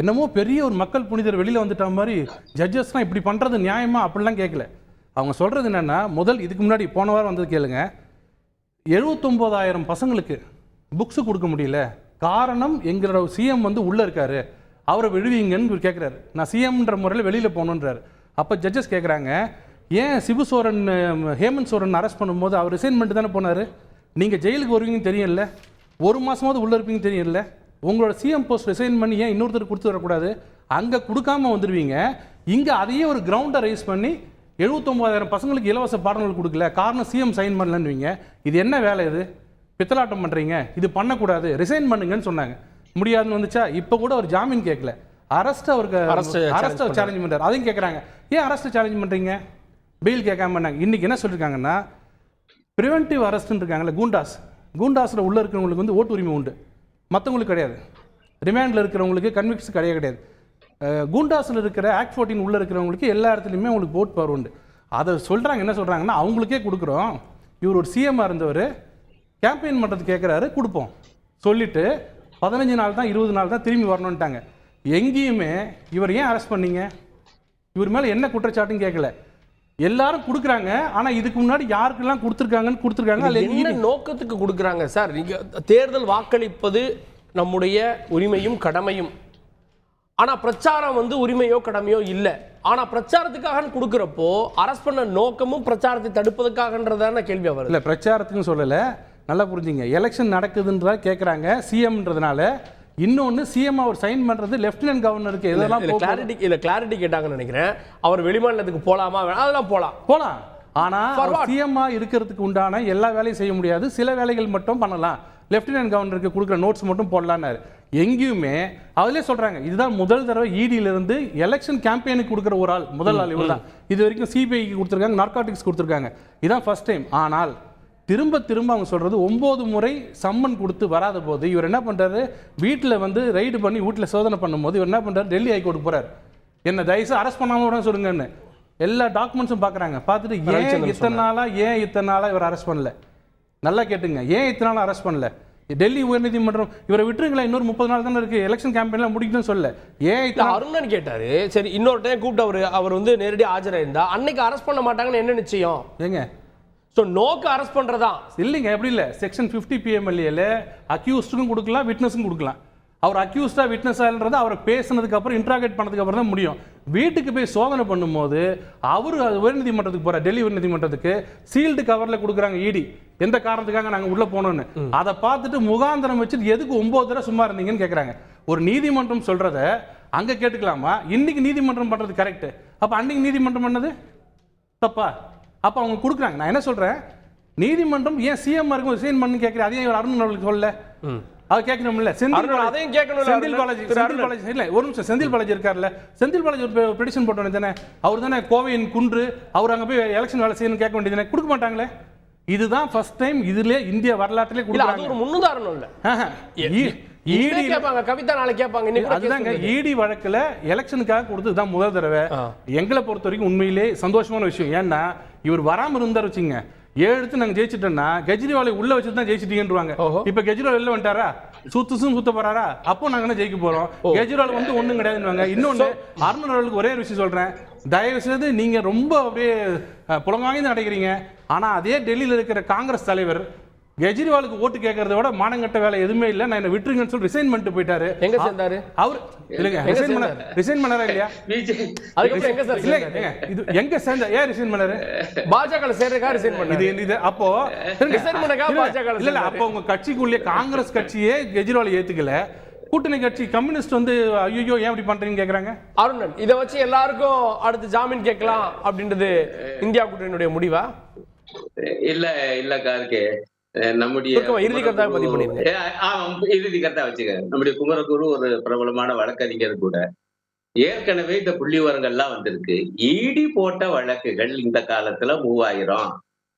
என்னமோ பெரிய ஒரு மக்கள் புனிதர் வெளியில் வந்துட்ட மாதிரி ஜட்ஜஸ்லாம் இப்படி பண்ணுறது நியாயமா அப்படிலாம் கேட்கல. அவங்க சொல்கிறது என்னென்னா, முதல் இதுக்கு முன்னாடி போன வாரம் வந்தது கேளுங்க, 79,000 பசங்களுக்கு புக்ஸு கொடுக்க முடியல, காரணம் எங்களோட சிஎம் வந்து உள்ளே இருக்காரு, அவரை விடுவீங்கன்னு கேட்குறாரு. நான் சிஎம்ன்ற முறையில் வெளியில் போகணுன்றாரு. அப்போ ஜட்ஜஸ் கேட்குறாங்க, ஏன் சிபு சோரன் ஹேமந்த் சோரன் அரெஸ்ட் பண்ணும்போது அவர் ரிசைன்மெண்ட் தானே போனார், நீங்கள் ஜெயிலுக்கு வருவீங்கன்னு தெரியல, 1 மாதமாவது உள்ளே இருப்பீங்கன்னு தெரியல, உங்களோட சிஎம் போஸ்ட் ரிசைன் பண்ணி ஏன் இன்னொருத்தர் கொடுத்து வரக்கூடாது, அங்கே கொடுக்காம வந்துடுவீங்க, இங்கே அதையே ஒரு கிரவுண்டை ரைஸ் பண்ணி 79,000 பசங்களுக்கு இலவச பாடங்கள் கொடுக்கல, காரணம் சிஎம் சைன் பண்ணலன்னுவீங்க. இது என்ன வேலை, இது பித்தலாட்டம் பண்ணுறீங்க, இது பண்ணக்கூடாது, ரிசைன் பண்ணுங்கன்னு சொன்னாங்க. முடியாதுன்னு வந்துச்சா. இப்போ கூட அவர் ஜாமீன் கேட்கல, அரெஸ்ட் அவருக்கு அரெஸ்ட்டை சேலஞ்ச் பண்ணுறாரு. அதையும் கேட்குறாங்க, ஏன் அரெஸ்ட்டை சேலஞ்ச் பண்ணுறீங்க, பெயில் கேட்காம பண்ணாங்க. இன்றைக்கி என்ன சொல்லியிருக்காங்கன்னா, ப்ரிவென்டிவ் அரெஸ்ட்னு இருக்காங்கல்ல, கூண்டாஸில் உள்ளே இருக்கிறவங்களுக்கு வந்து ஓட்டு உரிமை உண்டு, மற்றவங்களுக்கு கிடையாது. ரிமாண்டில் இருக்கிறவங்களுக்கு கன்விக்ஸ் கிடையாது. கூண்டாஸில் இருக்கிற ஆக்ட் 14 உள்ளே இருக்கிறவங்களுக்கு எல்லா இடத்துலையுமே உங்களுக்கு ஓட் பவர் உண்டு. அதை சொல்கிறாங்க. என்ன சொல்கிறாங்கன்னா, அவங்களுக்கே கொடுக்குறோம், இவர் ஒரு சிஎம்மாக இருந்தவர் கேம்பெயின் பண்ணுறது கேட்குறாரு, கொடுப்போம் சொல்லிவிட்டு 15 நாள் தான் 20 நாள் தான் திரும்பி வரணுன்ட்டாங்க. எங்கேயுமே இவர் ஏன் அரெஸ்ட் பண்ணீங்க, இவர் மேலே என்ன குற்றச்சாட்டுன்னு கேட்கல. எல்லாரும் கொடுக்குறாங்க, ஆனால் இதுக்கு முன்னாடி யாருக்கெல்லாம் கொடுத்துருக்காங்க என்ன நோக்கத்துக்கு கொடுக்குறாங்க சார்? நீங்கள் தேர்தல் வாக்களிப்பது நம்முடைய உரிமையும் கடமையும், ஆனால் பிரச்சாரம் வந்து உரிமையோ கடமையோ இல்லை. ஆனால் பிரச்சாரத்துக்காக கொடுக்குறப்போ அரெஸ்ட் பண்ண நோக்கமும் பிரச்சாரத்தை தடுப்பதற்காகன்றதான கேள்வி வருது. இல்லை, பிரச்சாரத்துக்கும் சொல்லலை, நல்லா புரிஞ்சுங்க. எலெக்ஷன் நடக்குதுன்றதா கேட்குறாங்க சிஎம்ன்றதுனால. இன்னொன்று, சிஎம் அவர் சைன் பண்ணுறது லெஃப்டினன்ட் கவர்னருக்கு எதெல்லாம் கிளாரிட்டி கேட்டாங்கன்னு நினைக்கிறேன். அவர் வெளிமாநிலத்துக்கு போகலாமா, அதெல்லாம் போகலாம். ஆனால் சிஎம்மாக இருக்கிறதுக்கு உண்டான எல்லா வேலையும் செய்ய முடியாது, சில வேலைகள் மட்டும் பண்ணலாம், லெஃப்டினன்ட் கவர்னருக்கு கொடுக்குற நோட்ஸ் மட்டும் போடலான்னாரு. எங்கேயுமே அதிலே சொல்கிறாங்க, இதுதான் முதல் தடவை இடியிலிருந்து எலெக்ஷன் கேம்பெயினுக்கு கொடுக்குற ஒரு ஆள், முதல் ஆள் இவர் தான். இது வரைக்கும் சிபிஐக்கு கொடுத்துருக்காங்க, நார்காட்டிக்ஸ் கொடுத்துருக்காங்க, இதுதான் ஃபர்ஸ்ட் டைம். ஆனால் திரும்ப அவங்க சொல்கிறது 9 முறை சம்மன் கொடுத்து வராத போது இவர் என்ன பண்ணுறாரு, வீட்டில் வந்து ரைடு பண்ணி வீட்டில் சோதனை பண்ணும்போது இவர் என்ன பண்ணுறாரு, டெல்லி ஹைகோர்ட்டுக்கு போகிறார், என்ன தயவுசு அரெஸ்ட் பண்ணாமல் விட சொல்லுங்கன்னு. எல்லா டாக்குமெண்ட்ஸும் பார்க்குறாங்க. பார்த்துட்டு ஏன் இத்தனை நாளாக இவர் அரெஸ்ட் பண்ணல, நல்லா கேட்டுங்க, ஏன் இத்தனை நாளாக அரெஸ்ட் பண்ணல, டெல்லி உயர்நீதிமன்றம் இவரை விட்டுருங்களா, இன்னொரு 30 நாள் தானே இருக்குது, எலெக்ஷன் கேம்பெயின்லாம் முடிக்கணும்னு சொல்ல, ஏன் அருணன் கேட்டாரு. சரி, இன்னொரு டைம் கூப்பிட்டு அவர் வந்து நேரடியாக ஆஜராயிருந்தா அன்னைக்கு அரெஸ்ட் பண்ண மாட்டாங்கன்னு என்ன நிச்சயம்? ஏங்க, ஸோ நோக்கு அரெஸ்ட் பண்ணுறதா இல்லைங்க, எப்படி இல்லை, செக்ஷன் 50 PMLA அக்யூஸ்டுக்கும் கொடுக்கலாம், விட்னஸுக்கும் கொடுக்கலாம். அவர் அக்யூஸ்டா விட்னஸான்றது அவரை பேசினதுக்கு அப்புறம் இன்ட்ராகேட் பண்ணதுக்கு அப்புறம் தான் முடியும். வீட்டுக்கு போய் சோதனை பண்ணும்போது அவர் உயர்நீதிமன்றத்துக்கு போற, டெல்லி உயர்நீதிமன்றத்துக்கு சீல்டு கவர்ல கொடுக்குறாங்க இடி, எந்த காரணத்துக்காக நாங்கள் உள்ள போனோம்னு. அதை பார்த்துட்டு முகாந்திரம் வச்சுட்டு எதுக்கு 9 தடவை சும்மா இருந்தீங்கன்னு கேட்குறாங்க. ஒரு நீதிமன்றம் சொல்றத அங்க கேட்டுக்கலாமா? இன்னைக்கு நீதிமன்றம் பண்றது கரெக்ட், அப்ப அன்னைக்கு நீதிமன்றம் பண்ணது தப்பா? அப்ப அவங்க கொடுக்குறாங்க. நான் என்ன சொல்றேன், நீதிமன்றம் ஏன் சிஎம் இருக்கும் ரிசைன் பண்ணு கேட்கிறேன், அதையும் இவர் அருண் அவர்களுக்கு சொல்ல, அது கேட்கணும்ல. செந்தில் பாலாஜி இல்ல, ஒரு நிமிஷம், செந்தில் பாலாஜி இருக்கார்ல, செந்தில் பாலாஜி ஒரு பெட்டிஷன் போட்டோம் தானே, அவர் தானே கோவையின் குன்று, அவர் அங்க போய் எலெக்ஷன் வேலை செய்யணும்னு கேட்க வேண்டியது, கொடுக்க மாட்டாங்களே. இதுதான் ஃபர்ஸ்ட் டைம் இதுல இந்திய வரலாற்றிலே கொடுக்குறாங்க. அது ஒரு முன்னுதாரணம் இல்ல. ஈடி கேட்பாங்க, கவிதா நாளைக்கு கேட்பாங்க. அதுதாங்க ஈடி வழக்குல எலெக்ஷனுக்காக கொடுத்ததுதான் முதல் தடவை. எங்களை பொறுத்த வரைக்கும் உண்மையிலே சந்தோஷமான விஷயம். ஏன்னா இவர் வராம இருந்தார் வச்சுங்க, 7 எடுத்து நாங்க ஜெயிச்சிட்டோம்னா கெஜ்ரிவாலை உள்ள வச்சுட்டு தான் ஜெயிச்சிட்டீங்கன்றாங்க. இப்ப கெஜ்ரிவால் வெளில வந்துட்டாரா, சுத்த போறாரா, அப்போ நாங்க என்ன ஜெயிக்க போறோம்? கெஜ்ரிவால் வந்து ஒண்ணும் கிடையாதுன்னு. இன்னொன்னு, அருண் அவர்களுக்கு ஒரே விஷயம் சொல்றேன், தயவு செய்து நீங்க ரொம்ப அப்படியே புலங்காய்ந்து நடக்கிறீங்க. ஆனா அதே டெல்லியில இருக்கிற காங்கிரஸ் தலைவர் கெஜ்ரிவாலுக்கு ஓட்டு கேட்கறத விட மானங்கட்ட வேலை எதுவுமே இல்லை, நான் என்ன விட்டுருங்கன்னு சொல்லி ரிசைன் பண்ணிட்டு போயிட்டாரு. எங்க சேர்ந்தாரு அவர்? இல்லங்க, ரிசைன் பண்ணாரா இல்லையா? அதுக்கு எங்க சார் இது எங்க சேர்ந்த, ஏன் ரிசைன் பண்ணாரு? பாஜக சேர்றதுக்காக ரிசைன் பண்ணாரு. இது அப்போ ரிசைன் பண்ணதுக்காக பாஜக இல்ல, அப்போ உங்க கட்சிக்குள்ளே காங்கிரஸ் கட்சியே கெஜ்ரிவாலை ஏத்துக்கல, கூட்டணி கட்சி கம்யூனிஸ்ட் வந்து ஐயோ ஏன் இப்படி பண்றீங்கன்னு கேக்குறாங்க. அருணன், இதை வச்சு எல்லாருக்கும் அடுத்து ஜாமீன் கேட்கலாம் அப்படின்றது இந்தியா கூட்டணியுடைய முடிவா? இல்ல கார்கே, நம்முடைய இறுதி கருத்தா வச்சுக்க, நம்முடைய குமரகுரு ஒரு பிரபலமான வழக்கறிஞர் கூட ஏற்கனவே இந்த புள்ளிவரங்கள்லாம் வந்திருக்கு. ஈடி போட்ட வழக்குகள் இந்த காலத்துல 3000,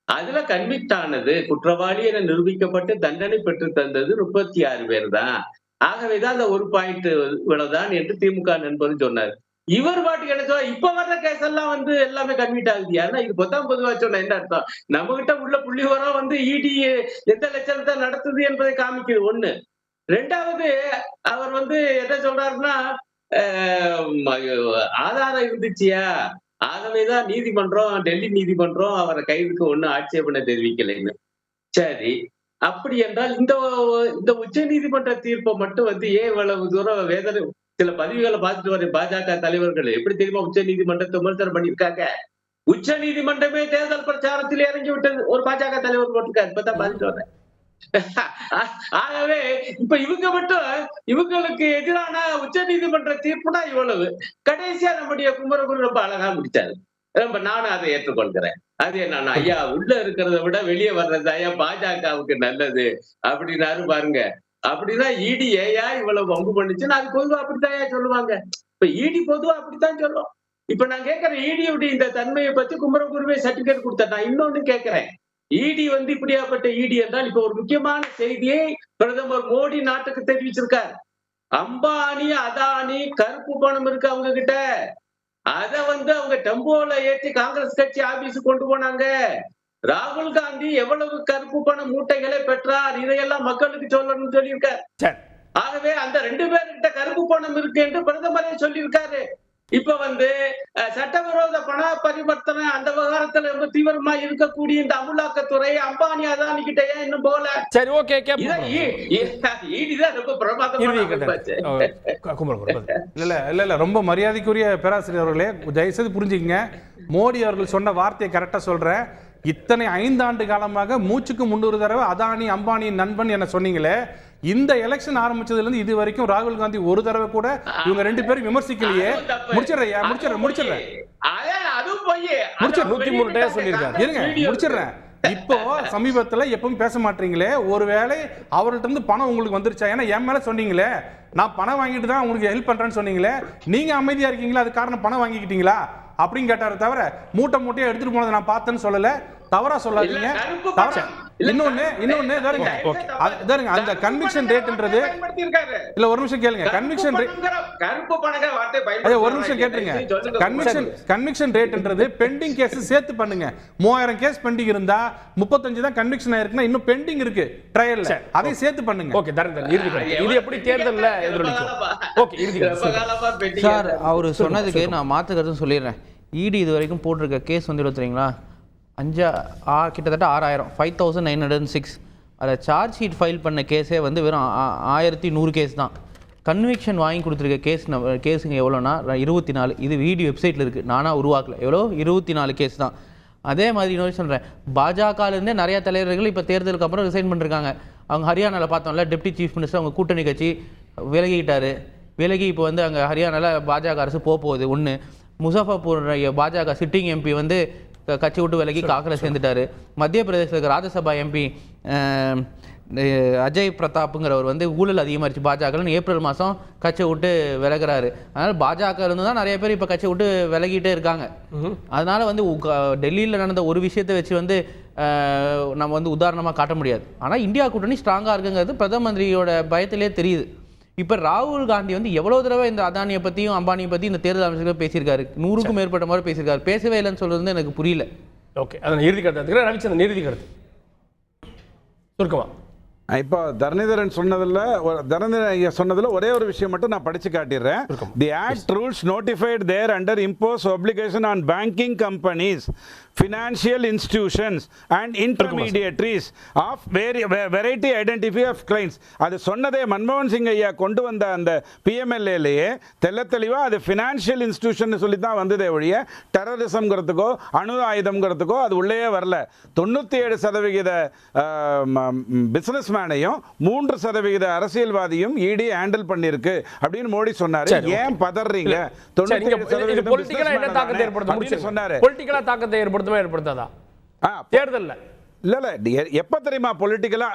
அதுல கன்விக்ட் ஆனது, குற்றவாளி என நிரூபிக்கப்பட்டு தண்டனை பெற்று தந்தது 36 பேர் தான். ஆகவேதான் அந்த ஒரு பாயிண்ட் இவ்வளவுதான் என்று திமுக நண்பர் சொன்னார். இவர் பாட்டுக்கு என்ன சொல்ல, இப்ப வர்ற கேஸ் எல்லாம் எல்லாமே கன்வீட் ஆகுது. ஏன்னா இது பொதுவா சொன்ன என்ன அர்த்தம், நம்ம கிட்ட உள்ள புள்ளி வரம் இடி எந்த லட்சணத்தை நடத்துது என்பதை காமிக்குது ஒண்ணு. ரெண்டாவது அவர் என்ன சொல்றாருன்னா, ஆதாரம் இருந்துச்சியா, ஆகவேதான் நீதிமன்றம், டெல்லி நீதிமன்றம் அவரை கைதுக்கு ஒண்ணு ஆட்சேபனை தெரிவிக்கலைன்னு. சரி, அப்படி என்றால் இந்த உச்ச நீதிமன்ற தீர்ப்பை மட்டும் ஏன் இவ்வளவு தூரம் வேதனை, சில பதிவுகளை பார்த்துட்டு வர பாஜக தலைவர்கள் எப்படி தெரியுமா உச்ச நீதிமன்றத்தை விமர்சனம் பண்ணியிருக்காங்க. உச்ச நீதிமன்றமே தேர்தல் பிரச்சாரத்தில் இறங்கி விட்டது ஒரு பாஜக தலைவர் போட்டிருக்காரு. இப்பதான் பார்த்துட்டு வரேன். ஆகவே இப்ப இவங்க மட்டும் இவங்களுக்கு எதிரான உச்ச நீதிமன்ற தீர்ப்புனா இவ்வளவு. கடைசியா நம்முடைய குமரகுரு ரொம்ப அழகா முடிச்சாரு. ரொம்ப நானும் அதை ஏற்றுக்கொள்கிறேன். அது என்னன்னா, ஐயா உள்ள இருக்கிறத விட வெளியே வர்றது ஐயா பாஜகவுக்கு நல்லது அப்படின்னாரு பாருங்க. அப்படின்னா இடி ஏயா இவ்வளவு வம்பு பண்ணுச்சுன்னு அது பொதுவா அப்படித்தான் சொல்லுவாங்க. இப்ப இடி பொதுவா அப்படித்தான் சொல்லும். இப்ப நான் கேட்கிறேன், இடியுடைய இந்த தன்மையை பத்தி குமரகுருவே சர்டிபிகேட் கொடுத்தேன். நான் இன்னொன்னு கேட்கிறேன், இடி இப்படியாப்பட்ட இடி என்றால் இப்ப ஒரு முக்கியமான செய்தியை பிரதமர் மோடி நாட்டுக்கு தெரிவிச்சிருக்கார். அம்பானி அதானி கருப்பு பணம் இருக்கு அவங்க கிட்ட, அத அவங்க டெம்போல ஏற்றி காங்கிரஸ் கட்சி ஆபீஸ் கொண்டு போனாங்க. ராகுல் காந்தி எவ்வளவு கருப்பு பண மூட்டைகளை பெற்றார், இதையெல்லாம் மக்களுக்கு சொல்லணும்னு சொல்லியிருக்காரு. ஆகவே அந்த 2 பேர்கிட்ட கருப்பு பணம் இருக்கு என்று பிரதமரே சொல்லியிருக்காரு. இப்ப சட்டவிரோத பண பரிவர்த்தனை அந்த விவகாரத்துல ரொம்ப தீவிரமா இருக்கக்கூடிய இந்த அமலாக்கத்துறை அம்பானி அதானி கிட்ட ஏன் இன்னும் போல? சரி, ஓகே, ஈடிதான் ரொம்ப பிரமாதமா. இல்ல ரொம்ப மரியாதைக்குரிய பேராசிரியர் அவர்களே, தயவுசெய்து புரிஞ்சுக்கங்க. மோடி அவர்கள் சொன்ன வார்த்தையை கரெக்டா சொல்றேன். இத்தனை 5 ஆண்டு காலமாக மூச்சுக்கு 300 தடவை அதானி அம்பானி நண்பன் என்ன சொன்னீங்களே, இந்த எலெக்ஷன் ஆரம்பிச்சதுல இருந்து இது வரைக்கும் ராகுல் காந்தி ஒரு தடவை கூட இவங்க 2 பேரும் விமர்சிக்கலையே. முடிச்சிடுறேன். இப்போ சமீபத்துல எப்பவும் பேச மாட்டீங்களே, ஒருவேளை அவர்கிட்ட இருந்து பணம் உங்களுக்கு வந்துருச்சா? ஏன்னா என் மேல சொன்னீங்களே, நான் பணம் வாங்கிட்டு தான் உங்களுக்கு ஹெல்ப் பண்றேன்னு சொன்னீங்களே, நீங்க அமைதியா இருக்கீங்களா, அது காரணம் பணம் வாங்கிக்கிட்டீங்களா அப்படின்னு கேட்டாரு. தவிர மூட்டையா எடுத்துட்டு போனதை நான் பார்த்தேன்னு சொல்லல. தவறா சொல்லாதீங்க. இன்னொன்னு அந்த கன்விக்ஷன் ரேட்ன்றது இல்ல, ஒரு நிமிஷம் கேளுங்க. கன்விக்ஷன் ஒரு நிமிஷம் கேட்டுருங்க. கன்விக்ஷன் ரேட்ன்றது பெண்டிங் கேஸ் சேர்த்து பண்ணுங்க. 3000 கேஸ் பெண்டிங் இருந்தா 35 தான் கன்விக்ஷன் ஆயிருக்குன்னா இன்னும் பெண்டிங் இருக்கு ட்ரையல்ல, அதை சேர்த்து பண்ணுங்க. ஓகே, இது எப்படி தேர்தல்ல எதிரொலிக்கும்? ஓகே, சார் அவர் சொன்னதுக்கு நான் மாற்று கருத்து சொல்லிடுறேன். இடி இது வரைக்கும் போட்டிருக்க கேஸ் தெரியுங்களா, கிட்டத்தட்ட 6000, 5906. அதில் சார்ஜ் ஷீட் ஃபைல் பண்ண கேஸே வெறும் 1100 கேஸ் தான். கன்விக்ஷன் வாங்கி கொடுத்துருக்க கேஸுங்க எவ்வளோனா 24. இது வீடியோ வெப்சைட்டில் இருக்குது, நானாக உருவாக்கல. எவ்வளோ? 24 கேஸ் தான். அதே மாதிரி இன்னொரு சொல்கிறேன், பாஜகலேருந்தே நிறையா தலைவர்கள் இப்போ தேர்தலுக்கு அப்புறம் ரிசைன் பண்ணிருக்காங்க. அவங்க ஹரியானாவில் பார்த்தோம்ல, டெப்டி சீஃப் மினிஸ்டர் அவங்க கூட்டணி கட்சி விலகிட்டார். விலகி இப்போ அங்கே ஹரியானாவில் பாஜக அரசு போகுது. ஒன்று, முசாஃபர்பூர் பாஜக சிட்டிங் எம்பி கட்சி விட்டு விலகி காங்கிரஸ் சேர்ந்துட்டாரு. மத்திய பிரதேசத்துக்கு ராஜ்யசபா எம்பி அஜய் பிரதாப்புங்கிறவர் ஊழல் அதிகமாகிடுச்சு பாஜகன்னு ஏப்ரல் மாதம் கட்சி விட்டு விலகிறாரு. அதனால் பாஜக இருந்து தான் நிறைய பேர் இப்போ கட்சி விட்டு விலகிட்டே இருக்காங்க. அதனால் டெல்லியில் நடந்த ஒரு விஷயத்தை வச்சு நம்ம உதாரணமாக காட்ட முடியாது. ஆனால் இந்தியா கூட்டணி ஸ்ட்ராங்காக இருக்குங்கிறது பிரதம மந்திரியோட பயத்திலே தெரியுது. இப்போ ராகுல் காந்தி எவ்வளோ தடவை இந்த அதானியை பற்றியும் அம்பானியை பற்றி இந்த தேர்தல் அமைச்சர்கள் பேசியிருக்காரு. 100க்கும் மேற்பட்ட மாதிரி பேசியிருக்காரு. பேசவே இல்லைன்னு சொல்கிறது எனக்கு புரியல. ஓகே, அதை இறுதி கருத்து ரவிச்சந்திரன், இறுதி கருத்து சுருக்கமா. இப்போ தரணிதரன் சொன்னதில் ஒரே ஒரு விஷயம் மட்டும் நான் படிச்சு காட்டிடுறேன். The act rules notified thereunder impose obligation on banking companies, financial institutions and intermediaries of variety identity of clients. அது சொன்னதே மன்மோகன் சிங் ஐயா கொண்டு வந்த அந்த பிஎம்எல்ஏலேயே தெளிவா அது ஃபினான்ஷியல் இன்ஸ்டிடியூஷன் சொல்லி தான் வந்ததே ஒழிய டெரரிசம்ங்கிறதுக்கோ அணு ஆயுதம்ங்கிறதுக்கோ அது உள்ளே வரல. 97% பிசினஸ் மேனையும் 3% அரசியல்வாதியும் இடி ஹேண்டில் பண்ணிருக்கு அப்படின்னு மோடி சொன்னாரு. ஏன் பதறீங்க? 97% சொன்னாரு. பொலிட்டிக்கலா தாக்கத்தை ஏற்படுத்தாதா தேர்தல்ல? இல்ல எப்ப தெரியுமா பொலிட்டிக்கலா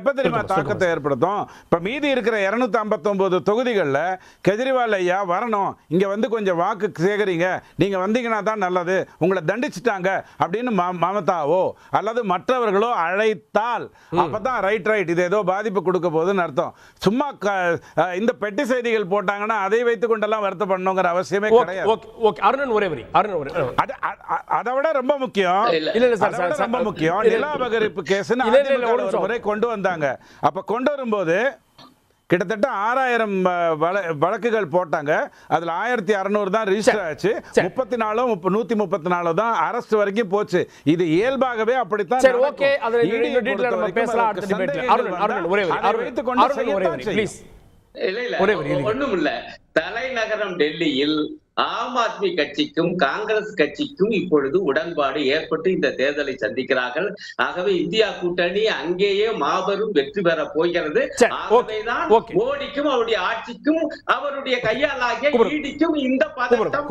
எப்ப தெரியுமா தாக்கத்தை ஏற்படுத்தும்? இப்ப மீதி இருக்கிற 259 தொகுதிகளில் கெஜ்ரிவால் ஐயா வரணும், இங்க வந்து கொஞ்சம் வாக்கு சேகரிங்க, நீங்க வந்தீங்கன்னா தான் நல்லது, உங்களை தண்டிச்சுட்டாங்க அப்படின்னு மமதாவோ அல்லது மற்றவர்களோ அழைத்தால் அப்பதான் ரைட் இது ஏதோ பாதிப்பு கொடுக்க போகுதுன்னு அர்த்தம். சும்மா இந்த பெட்டி செய்திகள் போட்டாங்கன்னா அதை வைத்துக் கொண்டெல்லாம் வருத்தப்படணுங்கிற அவசியமே கிடையாது. அருணன் ஒரே வரி. அதை விட ரொம்ப முக்கியம், ரொம்ப முக்கியம் நில அபகரிப்பு கேஸ் ஒரு முறை கொண்டு வந்தாங்க. அப்ப கொண்டு வரும்போது கிட்டத்தட்ட 6000 வழக்குகள் போட்டாங்க. அதுல 1600 தான் ரிஜிஸ்டர் ஆச்சு. 134 தான் அரெஸ்ட் வரைக்கும் போச்சு. இது இயல்பாகவே அப்படித்தான். ஒண்ணும் இல்ல, தலைநகரம் டெல்லியில் ஆம் ஆத்மி கட்சிக்கும் காங்கிரஸ் கட்சிக்கும் இப்பொழுது உடன்பாடு ஏற்பட்டு இந்த தேர்தலை சந்திக்கிறார்கள். ஆகவே இந்தியா கூட்டணி அங்கேயே மாபெரும் வெற்றி பெற போகிறது. ஆகவேதான் மோடிக்கும் அவருடைய ஆட்சிக்கும் அவருடைய கையாளாகிய ஈடிக்கும் இந்த பதட்டம்.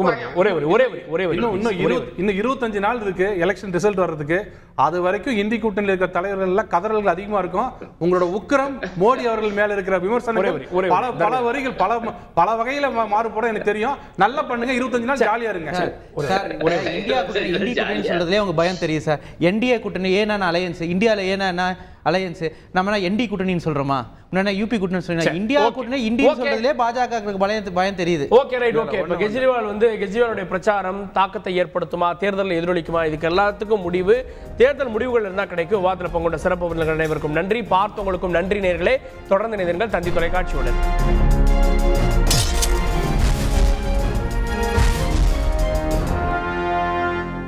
இன்னும் 25 நாள் இருக்கு எலெக்ஷன் ரிசல்ட் வர்றதுக்கு. அது வரைக்கும் இந்தி கூட்டணியில் இருக்கிற தலைவர்கள் எல்லாம் கதறல்கள் அதிகமா இருக்கும். உங்களோட உக்கிரம், மோடி அவர்கள் மேல இருக்கிற விமர்சனங்கள் பல வரிகள் பல வகையில மாறுபடும் எனக்கு தெரியும். நல்ல பண்ணுங்க, 25 நாள் ஜாலியா இருங்க. இந்தியா கூட்டணி சொல்றதுலயே உங்க பயம் தெரியும் சார். என்டிஏ கூட்டணி ஏன்னா அலையன்ஸ், இந்தியால ஏன்னா அலையன்ஸ், நம்ம என்டி கூட்டணின்னு சொல்றோமா, யூபி கூட்டணி சொல்றீங்க, இந்தியா கூட்டணி இந்தியா சொல்றதுலயே பாஜக பயம் தெரியுது. Okay right okay. இப்போ கெஜ்ரிவாலுடைய பிரச்சாரம் தாக்கத்தை ஏற்படுத்துமா, தேர்தலில் எதிரொலிக்குமா, இதுக்கு எல்லாத்துக்கும் முடிவு தேர்தல் முடிவுகள் இருந்தால் கிடைக்கும். விவாதத்தில் பங்குண்ட சிறப்பு விருந்தினர்கள் அனைவருக்கும் நன்றி. பார்த்தவங்களுக்கும் நன்றி நேயர்களே. தொடர்ந்து இணைந்திருங்கள் தந்தி தொலைக்காட்சியுடன்.